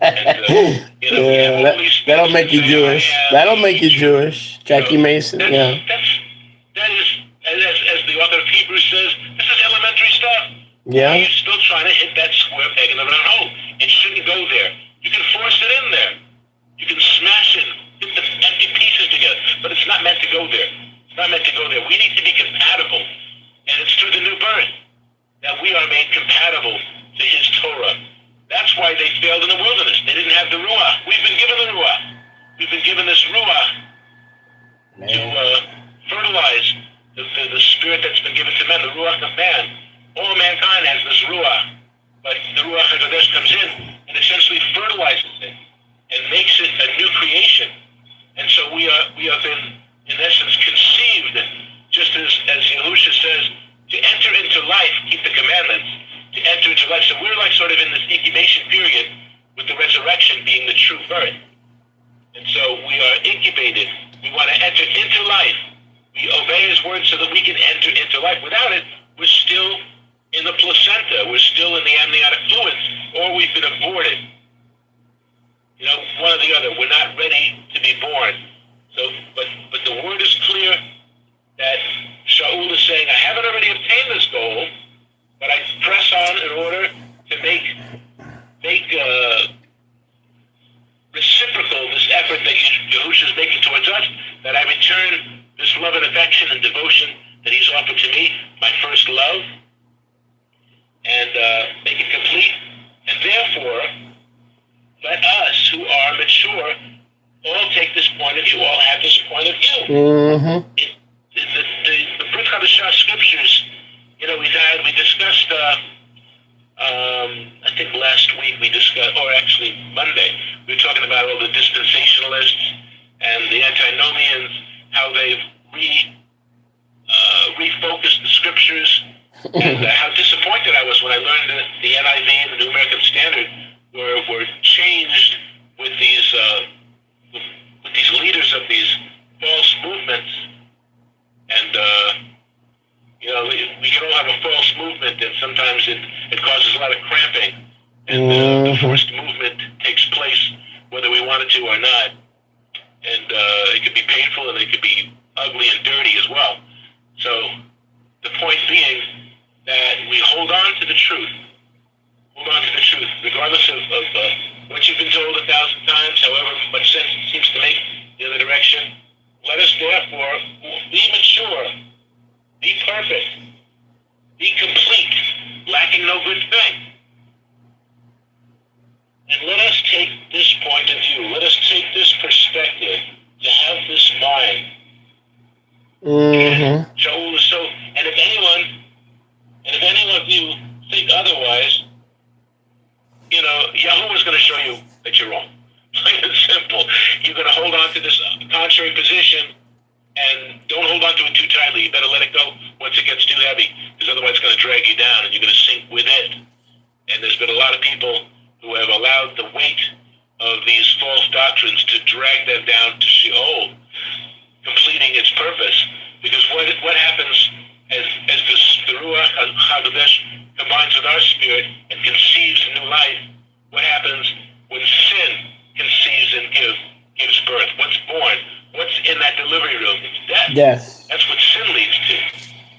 that'll make you Jewish. That'll make you Jewish. Jackie Mason, that is, as the author of Hebrews says, this is elementary stuff. Yeah. You're still trying to hit that square peg in the round hole. It shouldn't go there. You can force it in there. You can smash it, put the empty pieces together, but it's not meant to go there. It's not meant to go there. We need to be compatible. And it's through the new birth that we are made compatible to his Torah. That's why they failed in the wilderness. They didn't have the Ruach. We've been given the Ruach. We've been given this Ruach to fertilize the spirit that's been given to men, the Ruach of man. All mankind has this Ruach. But the Ruach HaKodesh comes in and essentially fertilizes it and makes it a new creation. And so we have been, in essence, conceived, just as Yahusha says, to enter into life, keep the commandments, to enter into life. So we're like sort of in this incubation period with the resurrection being the true birth. And so we are incubated. We want to enter into life. We obey his word so that we can enter into life. Without it, we're still in the placenta. We're still in the amniotic fluids, or we've been aborted. One or the other. We're not ready to be born. So, but the word is clear that Shaul is saying, I haven't already obtained this goal, but I press on in order to make reciprocal this effort that Yahusha is making towards us, that I return this love and affection and devotion that he's offered to me, my first love, and make it complete. And therefore, let us who are mature all take this point of view, all have this point of view. The Brit Hadashah scriptures, we discussed, I think last week we discussed, or actually Monday, we were talking about all the dispensationalists and the antinomians, how they've refocused the scriptures, and how disappointed I was when I learned that the NIV and the New American Standard were changed with these leaders of these false movements. And, we can all have a false movement, and sometimes it causes a lot of cramping. And the forced movement takes place whether we want it to or not. And it can be painful, and it can be ugly and dirty as well. So the point being that we hold on to the truth. Hold on to the truth, regardless of what you've been told 1,000 times, however much sense it seems to make the other direction. Let us therefore be mature, be perfect, be complete, lacking no good thing. And let us take this point of view. Let us take this perspective to have this mind. Mm-hmm. Joel is so. And if any of you think otherwise, Yahweh is going to show you that you're wrong. Plain and simple. You're going to hold on to this contrary position, and don't hold on to it too tightly. You better let it go once it gets too heavy, because otherwise it's going to drag you down, and you're going to sink with it. And there's been a lot of people who have allowed the weight of these false doctrines to drag them down to Sheol, completing its purpose. Because what happens as the Ruach HaKodesh combines with our spirit and conceives new life? What happens when sin conceives and gives birth? What's born? What's in that delivery room? It's death. Yes. That's what sin leads to.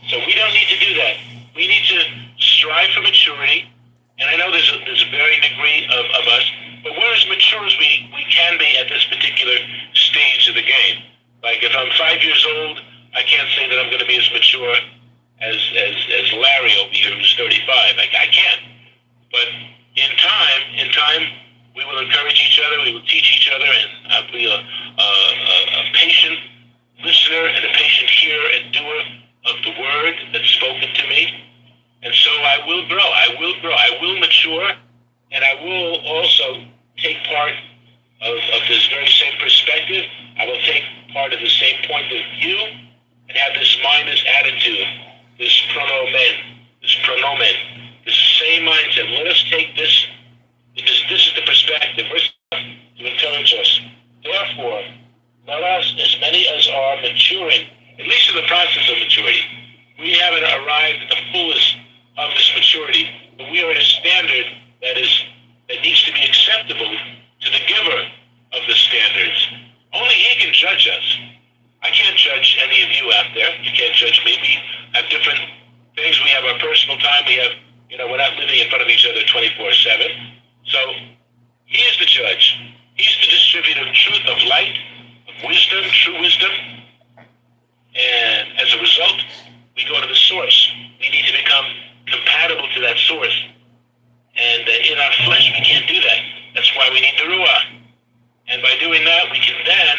So we don't need to do that. We need to strive for maturity. And I know there's a varying degree of us, but we're as mature as we can be at this particular stage of the game. Like if I'm 5 years old, I can't say that I'm going to be as mature as Larry over here, who's 35. I can't. But in time, we will encourage each other. We will teach each other, and I'll be a patient listener and a patient hearer and doer of the word that's spoken to me. And so I will grow. I will mature, and I will also take part of this very same perspective. I will take part of the same point of view and have this mindless attitude, this pronomen, this same mindset. Let us take this, because this is the perspective. We're to encourage us. Therefore, let us, as many as are maturing, at least in the process of maturity, we haven't arrived at the fullest of this maturity, but we are at a standard that needs to be acceptable to the giver of the standards. Only he can judge us. I can't judge any of you out there. You can't judge me. We have different things. We have our personal time. We have, we're not living in front of each other 24/7. So he is the judge. He's the distributor of truth, of light, of wisdom, true wisdom. And as a result, we go to the source. We need to become compatible to that source. And in our flesh, we can't do that. That's why we need the Ruach. And by doing that, we can then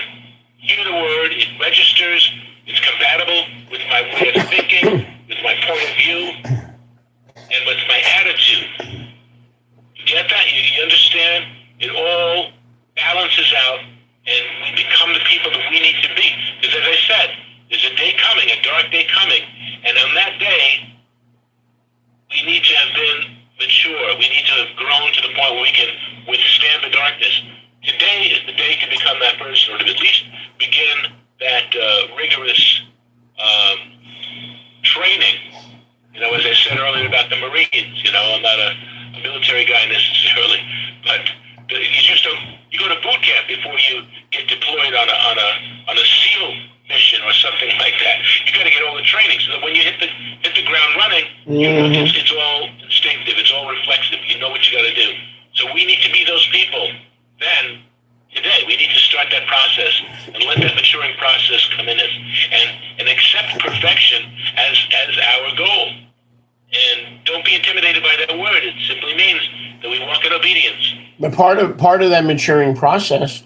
hear the word. It registers. It's compatible with my way of thinking, with my point of view, and with my attitude. You get that? You understand? It all balances out, and we become the people that we need to be. Because as I said, there's a day coming, a dark day coming, and on that day, we need to have been mature. We need to have grown to the point where we can withstand the darkness. Today is the day to become that person, or to at least begin that rigorous training. As I said earlier about the Marines, I'm not a military guy necessarily, but you go to boot camp before you get deployed on a SEAL mission or something like that. You got to get all the training so that when you hit the ground running, it's all instinctive, it's all reflexive. You know what you got to do. So we need to be those people. Then today we need to start that process and let that maturing process come in us and accept perfection as our goal. And don't be intimidated by that word. It simply means that we walk in obedience. But part of that maturing process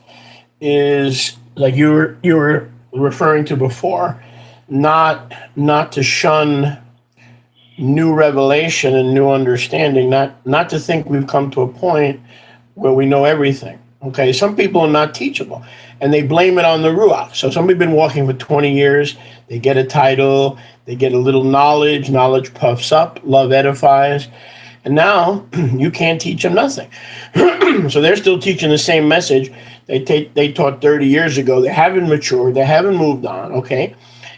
is, like you were referring to before, not to shun new revelation and new understanding, not to think we've come to a point where we know everything. Okay, some people are not teachable, and they blame it on the Ruach. So somebody's been walking for 20 years, they get a title, they get a little knowledge puffs up, love edifies, and now you can't teach them nothing. So they're still teaching the same message they taught 30 years ago. They haven't matured, they haven't moved on, okay?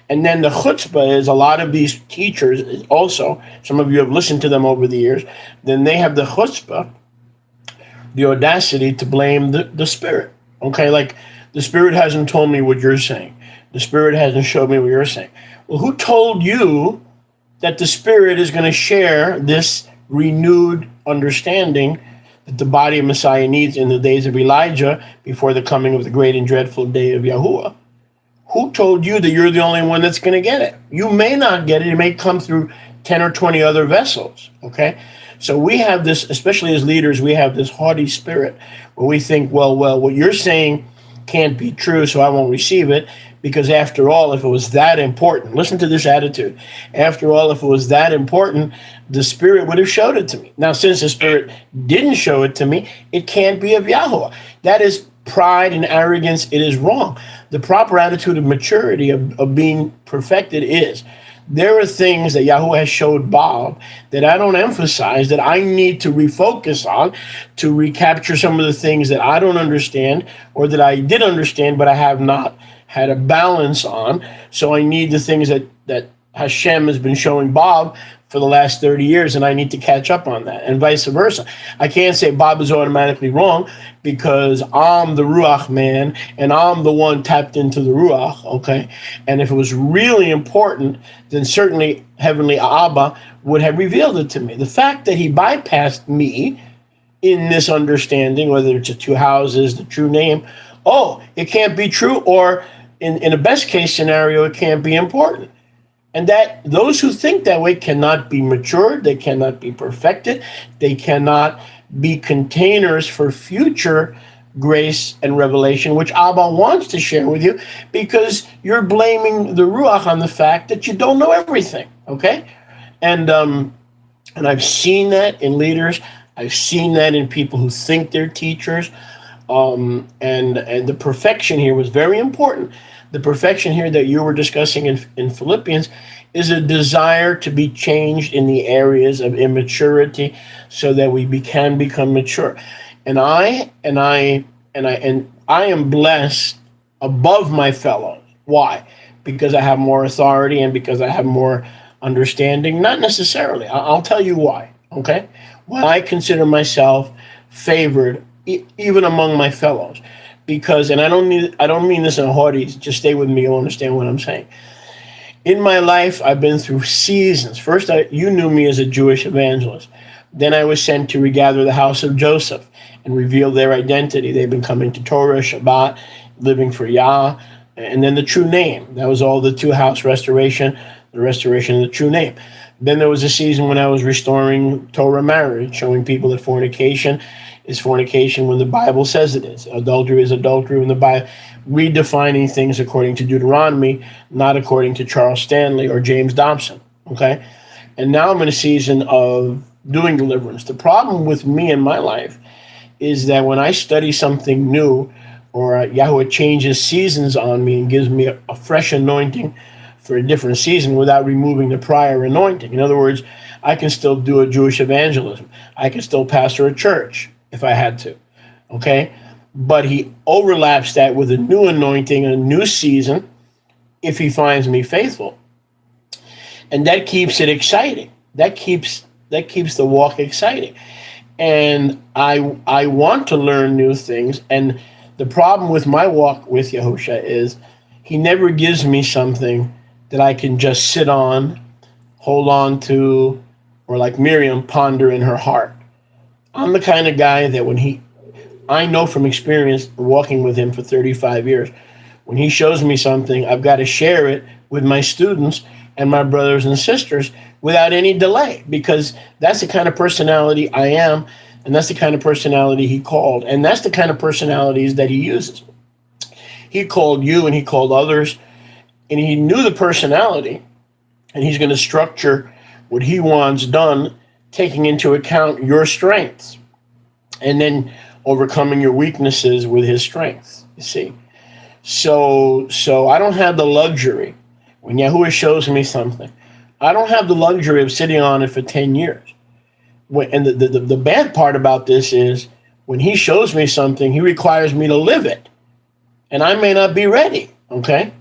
And then the chutzpah is a lot of these teachers also, some of you have listened to them over the years, then they have the chutzpah, the audacity to blame the Spirit. Okay, like the Spirit hasn't told me what you're saying. The Spirit hasn't showed me what you're saying. Well, who told you that the Spirit is going to share this renewed understanding that the body of Messiah needs in the days of Elijah before the coming of the great and dreadful day of Yahuwah? Who told you that you're the only one that's going to get it? You may not get it. It may come through 10 or 20 other vessels, okay? So we have this, especially as leaders, we have this haughty spirit where we think, well, what you're saying can't be true, so I won't receive it, because after all, if it was that important, listen to this attitude. After all, if it was that important, the Spirit would have showed it to me. Now, since the Spirit didn't show it to me, it can't be of Yahweh. That is pride and arrogance. It is wrong. The proper attitude of maturity, of being perfected is, there are things that Yahweh has showed Bob that I don't emphasize, that I need to refocus on, to recapture some of the things that I don't understand, or that I did understand but I have not had a balance on. So I need the things that Hashem has been showing Bob for the last 30 years, and I need to catch up on that, and vice versa. I can't say Bob is automatically wrong because I'm the Ruach man, and I'm the one tapped into the Ruach, okay? And if it was really important, then certainly Heavenly Abba would have revealed it to me. The fact that he bypassed me in this understanding, whether it's the two houses, the true name, it can't be true, or in a best case scenario, it can't be important. And that those who think that way cannot be matured, they cannot be perfected, they cannot be containers for future grace and revelation, which Abba wants to share with you, because you're blaming the Ruach on the fact that you don't know everything, okay? And I've seen that in leaders. I've seen that in people who think they're teachers. And the perfection here was very important. The perfection here that you were discussing in Philippians is a desire to be changed in the areas of immaturity so that we can become mature. And I am blessed above my fellows. Why? Because I have more authority and because I have more understanding? Not necessarily. I'll tell you why, okay? Why I consider myself favored even among my fellows. Because, and I don't mean this in a haughty, just stay with me, you'll understand what I'm saying. In my life, I've been through seasons. First, you knew me as a Jewish evangelist. Then I was sent to regather the house of Joseph and reveal their identity. They've been coming to Torah, Shabbat, living for Yah, and then the true name. That was all the two-house restoration, the restoration of the true name. Then there was a season when I was restoring Torah marriage, showing people that fornication is fornication when the Bible says it is. Adultery is adultery when the Bible, redefining things according to Deuteronomy, not according to Charles Stanley or James Dobson, okay? And now I'm in a season of doing deliverance. The problem with me in my life is that when I study something new, or Yahweh changes seasons on me and gives me a fresh anointing for a different season without removing the prior anointing. In other words, I can still do a Jewish evangelism. I can still pastor a church if I had to, okay? But he overlaps that with a new anointing, a new season, if he finds me faithful. And that keeps it exciting. That keeps the walk exciting. And I want to learn new things. And the problem with my walk with Yahusha is he never gives me something that I can just sit on, hold on to, or like Miriam, ponder in her heart. I'm the kind of guy that I know from experience walking with him for 35 years, when he shows me something, I've got to share it with my students and my brothers and sisters without any delay, because that's the kind of personality I am, and that's the kind of personality he called, and that's the kind of personalities that he uses. He called you and he called others, and he knew the personality, and he's going to structure what he wants done, taking into account your strengths, and then overcoming your weaknesses with his strengths, you see. So I don't have the luxury, when Yahuwah shows me something, I don't have the luxury of sitting on it for 10 years. And the bad part about this is, when he shows me something, he requires me to live it. And I may not be ready, okay?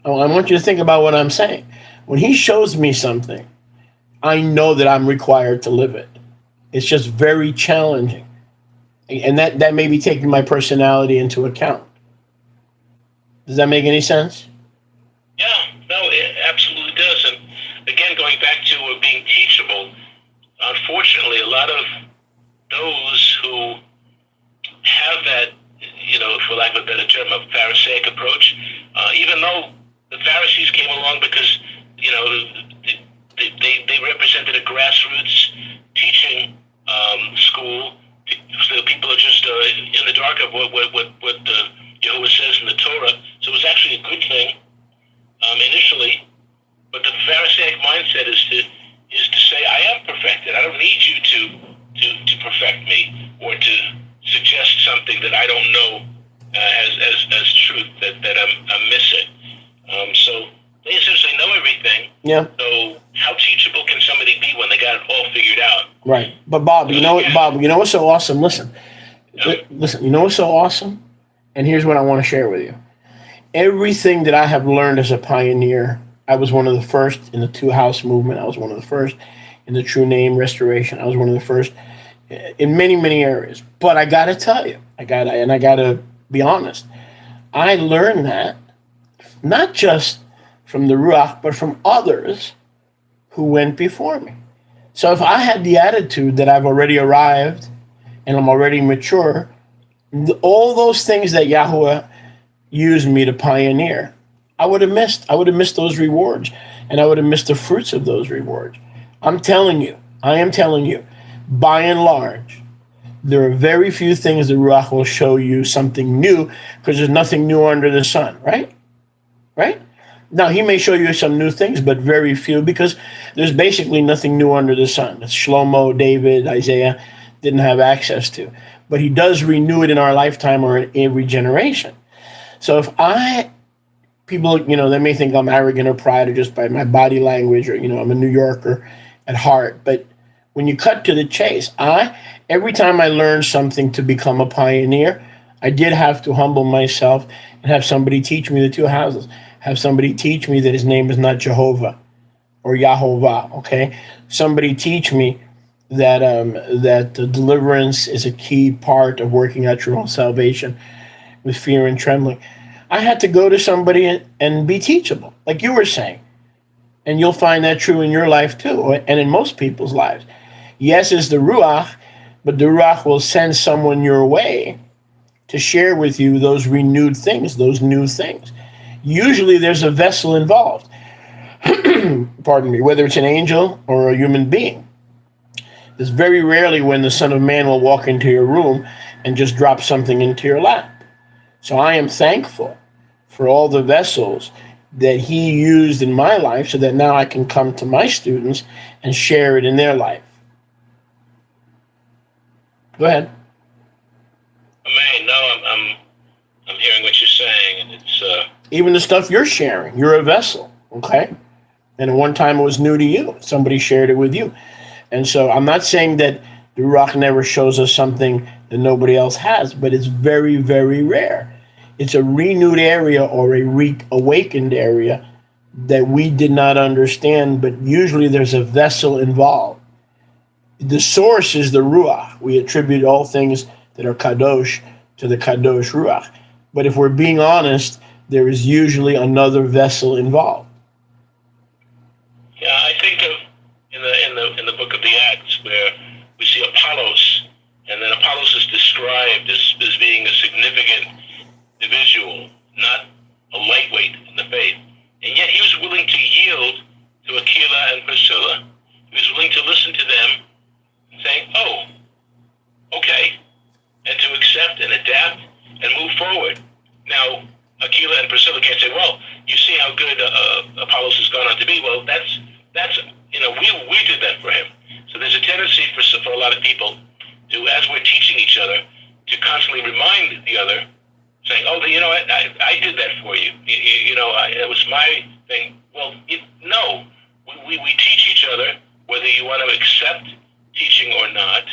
I want you to think about what I'm saying. When he shows me something, I know that I'm required to live it. It's just very challenging. And that may be taking my personality into account. Does that make any sense? Yeah, no, it absolutely does. unfortunately, a lot of those who have that, for lack of a better term, a Pharisaic approach, even though the Pharisees came along because, they represented a grassroots teaching school, so people are just in the dark of what Yahusha says in the Torah. So it was actually a good thing initially, but the Pharisaic mindset is to say, I am perfected. I don't need you to perfect me or to suggest something that I don't know as truth that I'm missing. So they essentially know everything. Yeah. So how teachable can somebody be when they got it all figured out? Right. But Bob, you know what? Bob, you know what's so awesome? Listen. You know what's so awesome? And here's what I want to share with you. Everything that I have learned as a pioneer, I was one of the first in the two-house movement. I was one of the first in the true name restoration. I was one of the first in many, many areas. But I got to tell you, I got to be honest. I learned that not just from the Ruach, but from others who went before me. So if I had the attitude that I've already arrived and I'm already mature, all those things that Yahuwah used me to pioneer, I would have missed those rewards, and I would have missed the fruits of those rewards. I am telling you, by and large, there are very few things the Ruach will show you something new, because there's nothing new under the sun, right? Right? Now, he may show you some new things, but very few, because there's basically nothing new under the sun that Shlomo, David, Isaiah didn't have access to. But he does renew it in our lifetime or in every generation. So if people, they may think I'm arrogant or pride or just by my body language or, I'm a New Yorker at heart. But when you cut to the chase, every time I learned something to become a pioneer, I did have to humble myself and have somebody teach me the two houses. Have somebody teach me that his name is not Jehovah or Yahovah, okay? Somebody teach me that deliverance is a key part of working out your own salvation with fear and trembling. I had to go to somebody and be teachable, like you were saying. And you'll find that true in your life too, and in most people's lives. Yes, it's the Ruach, but the Ruach will send someone your way to share with you those renewed things, those new things. Usually there's a vessel involved. Pardon me, whether it's an angel or a human being. It's very rarely when the Son of Man will walk into your room and just drop something into your lap. So I am thankful for all the vessels that he used in my life so that now I can come to my students and share it in their life. Go ahead. Amen. No, I'm hearing what you're saying, and it's even the stuff you're sharing. You're a vessel, okay? And at one time it was new to you. Somebody shared it with you. And so I'm not saying that the Ruach never shows us something that nobody else has, but it's very, very rare. It's a renewed area or a reawakened area that we did not understand, but usually there's a vessel involved. The source is the Ruach. We attribute all things that are Kadosh to the Kadosh Ruach. But if we're being honest, there is usually another vessel involved. Yeah, I think of in the book of the Acts where we see Apollos, and then Apollos is described as being a significant individual, not a lightweight in the faith. And yet he was willing to yield to Aquila and Priscilla. He was willing to listen to them and saying, oh, okay, and to accept and adapt and move forward. Now, Aquila and Priscilla can't say, well, you see how good Apollos has gone on to be. Well, that's we did that for him. So there's a tendency for a lot of people to, as we're teaching each other, to constantly remind the other, saying, oh, you know what, I did that for you. It was my thing. Well, no, we teach each other, whether you want to accept teaching or not.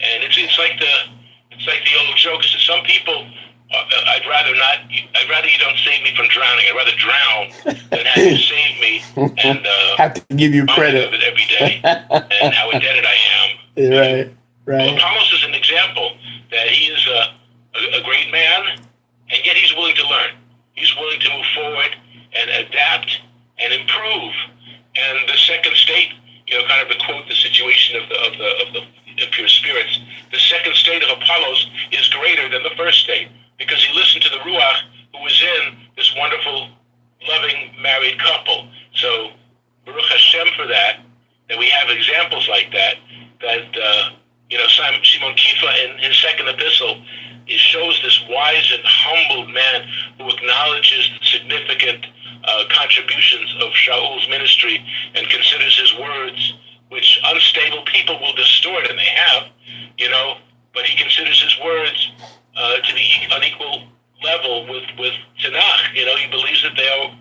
And it's like the old joke. So some people, I'd rather you don't save me from drowning. I'd rather drown than have you save me and have to give you credit of it every day and how indebted I am. Right. Well, Apollos is an example that he is a great man, and yet he's willing to learn. He's willing to move forward and adapt and improve. And the second state kind of to quote the situation of the impure spirits, the second state of Apollos is greater than the first state because he listened to the Ruach who was in this wonderful, loving married couple. So Baruch Hashem for that we have examples like that Shimon Kifa in his second epistle, it shows this wise and humbled man who acknowledges the significant contributions of Shaul's ministry and considers his words, which unstable people will distort, and they have, but he considers his words to be on equal level with Tanakh. He believes that they are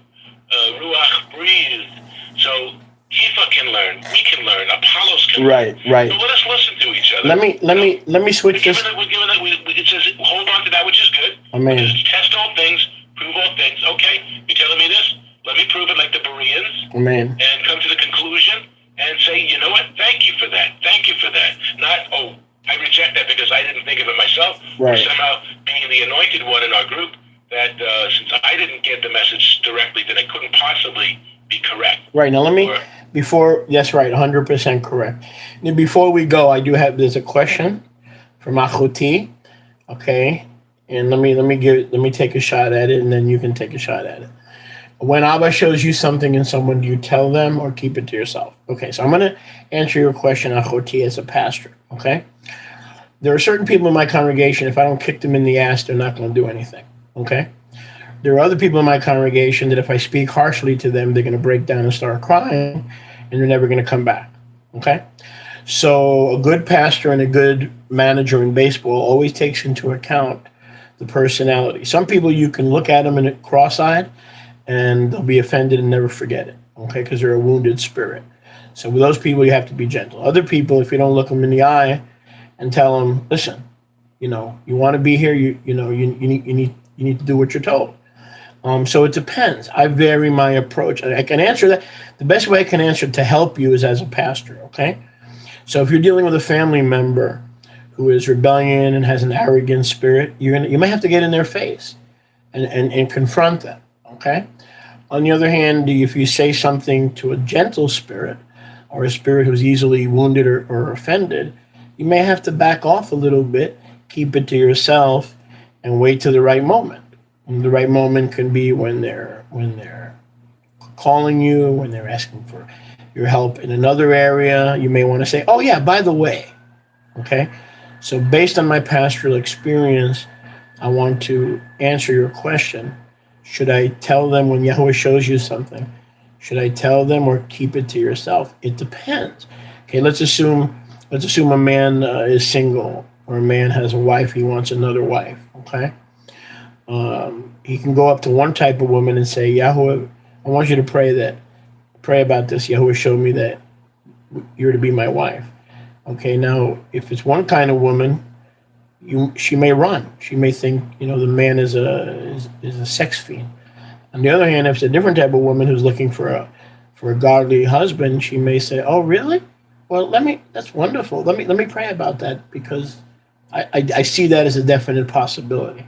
Ruach breathed. So Kifa can learn, we can learn, Apollos can learn. Right. So let us listen to each other. Let me switch this. It says hold on to that which is good. Amen. Just test all things, prove all things. Okay, you're telling me this? Let me prove it like the Bereans. Amen. And come to the conclusion and say, you know what? Thank you for that. Thank you for that. Not, I reject that because I didn't think of it myself. Right. Or somehow being the anointed one in our group, that since I didn't get the message directly, that I couldn't possibly be correct. Right. Now that's right, 100% correct. Now, before we go, there's a question from Achoti, okay? And let me take a shot at it, and then you can take a shot at it. When Abba shows you something in someone, do you tell them or keep it to yourself? Okay, so I'm going to answer your question, Achoti, as a pastor, okay? There are certain people in my congregation, if I don't kick them in the ass, they're not going to do anything, okay? There are other people in my congregation that if I speak harshly to them, they're going to break down and start crying, and they're never going to come back, okay? So a good pastor and a good manager in baseball always takes into account the personality. Some people you can look at them in a cross-eyed, and they'll be offended and never forget it, okay, because they're a wounded spirit. So with those people, you have to be gentle. Other people, if you don't look them in the eye and tell them, listen, you want to be here, you need to do what you're told. So it depends. I vary my approach. I can answer that. The best way I can answer to help you is as a pastor, okay? So if you're dealing with a family member who is rebellion and has an arrogant spirit, you may have to get in their face and confront them, okay? On the other hand, if you say something to a gentle spirit or a spirit who's easily wounded or offended, you may have to back off a little bit, keep it to yourself, and wait till the right moment. And the right moment can be when they're calling you, when they're asking for your help in another area. You may want to say, oh yeah, by the way, okay? So based on my pastoral experience, I want to answer your question. Should I tell them when Yahweh shows you something? Should I tell them or keep it to yourself? It depends. Okay, let's assume a man is single, or a man has a wife, he wants another wife, okay? He can go up to one type of woman and say, Yahweh, I want you to pray about this. Yahweh showed me that you're to be my wife. Okay, now, if it's one kind of woman, she may run. She may think, the man is a sex fiend. On the other hand, if it's a different type of woman who's looking for a godly husband, she may say, oh, really? Well, that's wonderful. Let me pray about that, because I see that as a definite possibility.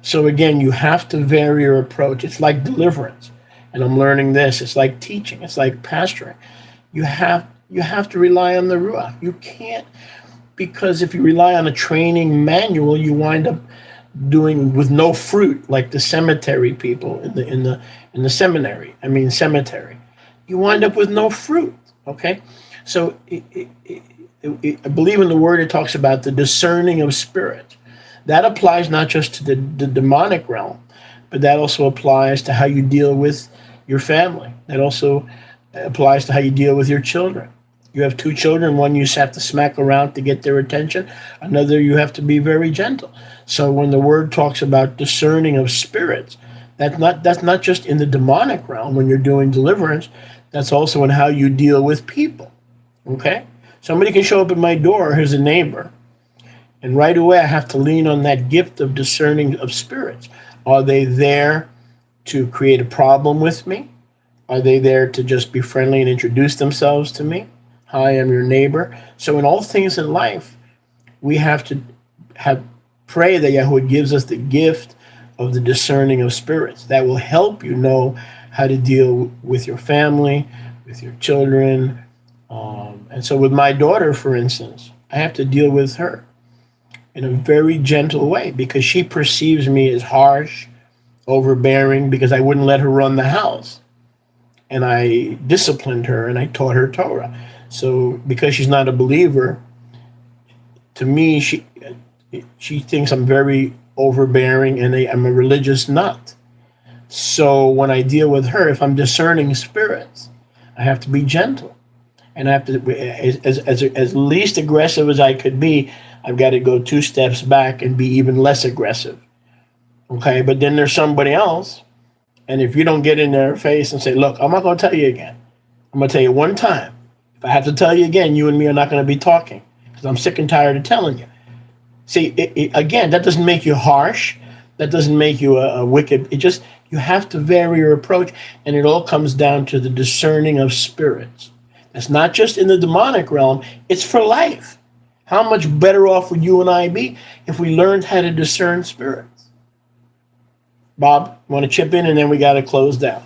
So again, you have to vary your approach. It's like deliverance. And I'm learning this. It's like teaching. It's like pastoring. You have to rely on the Ruach. You can't, because if you rely on a training manual, you wind up doing with no fruit, like the cemetery people in the seminary. Cemetery. You wind up with no fruit. Okay, so I believe in the word. It talks about the discerning of spirits. That applies not just to the demonic realm, but that also applies to how you deal with your family. That also applies to how you deal with your children. You have two children, one you have to smack around to get their attention, another you have to be very gentle. So when the word talks about discerning of spirits, that's not just in the demonic realm when you're doing deliverance, that's also in how you deal with people. Okay? Somebody can show up at my door, here's a neighbor, and right away I have to lean on that gift of discerning of spirits. Are they there to create a problem with me? Are they there to just be friendly and introduce themselves to me? Hi, I'm your neighbor. So in all things in life, we have to pray that Yahweh gives us the gift of the discerning of spirits. That will help you know how to deal with your family, with your children, And so with my daughter, for instance, I have to deal with her in a very gentle way because she perceives me as harsh, overbearing, because I wouldn't let her run the house. And I disciplined her and I taught her Torah. So because she's not a believer, to me, she thinks I'm very overbearing and I'm a religious nut. So when I deal with her, if I'm discerning spirits, I have to be gentle. And I have to, as least aggressive as I could be, I've got to go 2 steps back and be even less aggressive. Okay, but then there's somebody else, and if you don't get in their face and say, look, I'm not going to tell you again. I'm going to tell you one time. If I have to tell you again, you and me are not going to be talking because I'm sick and tired of telling you. See, again, that doesn't make you harsh. That doesn't make you a wicked. It just, you have to vary your approach, and it all comes down to the discerning of spirits. It's not just in the demonic realm, it's for life. How much better off would you and I be if we learned how to discern spirits? Bob, want to chip in, and then we got to close down.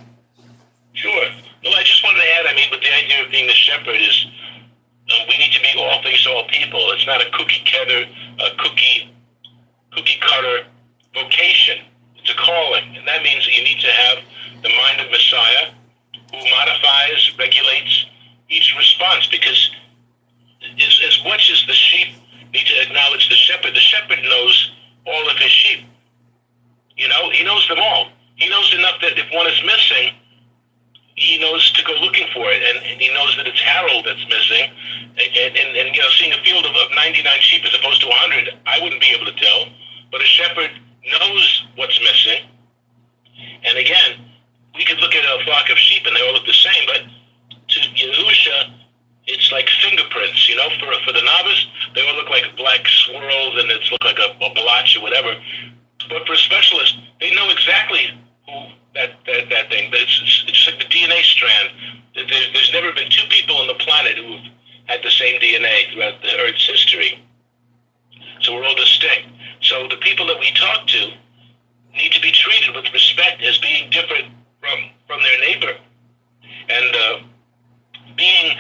Sure. Well, I just wanted to add, with the idea of being the shepherd is we need to be all things to all people. It's not a cookie cutter vocation. It's a calling, and that means that you need to have the mind of Messiah who modifies, regulates each response, because as much as the sheep need to acknowledge the shepherd knows all of his sheep. He knows them all. He knows enough that if one is missing, he knows to go looking for it, and he knows that it's Harold that's missing. And seeing a field of 99 sheep as opposed to 100, I wouldn't be able to tell. But a shepherd knows what's missing. And again, we could look at a flock of sheep and they all look the same, but to Yahusha, it's like fingerprints. For the novice, they all look like black swirls and it's look like a blotch or whatever. But for a specialist, they know exactly who that thing. But it's just like the DNA strand. There's never been 2 people on the planet who have had the same DNA throughout the Earth's history. So we're all distinct. So the people that we talk to need to be treated with respect as being different from their neighbor. And being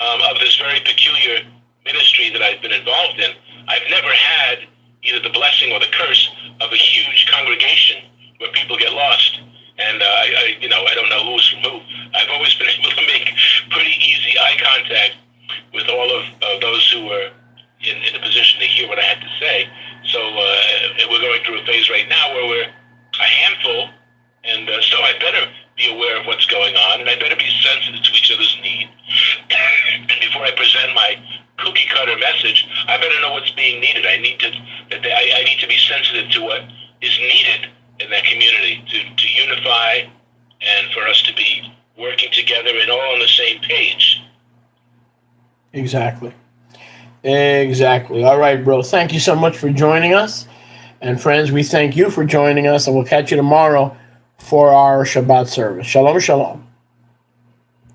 of this very peculiar ministry that I've been involved in, I've never had either the blessing or the curse of a huge congregation where people get lost. And I don't know who's from who. I've always been able to make pretty easy eye contact with all of those who were in a position to hear what I had to say. So we're going through a phase right now where we're a handful, and so I better be aware of what's going on, and I better be sensitive to each other's need. And before I present my cookie cutter message, I better know what's being needed. I need to be sensitive to what is needed in that community to unify and for us to be working together and all on the same page. Exactly. All right, bro. Thank you so much for joining us. And friends, we thank you for joining us, and we'll catch you tomorrow for our Shabbat service. Shalom, shalom.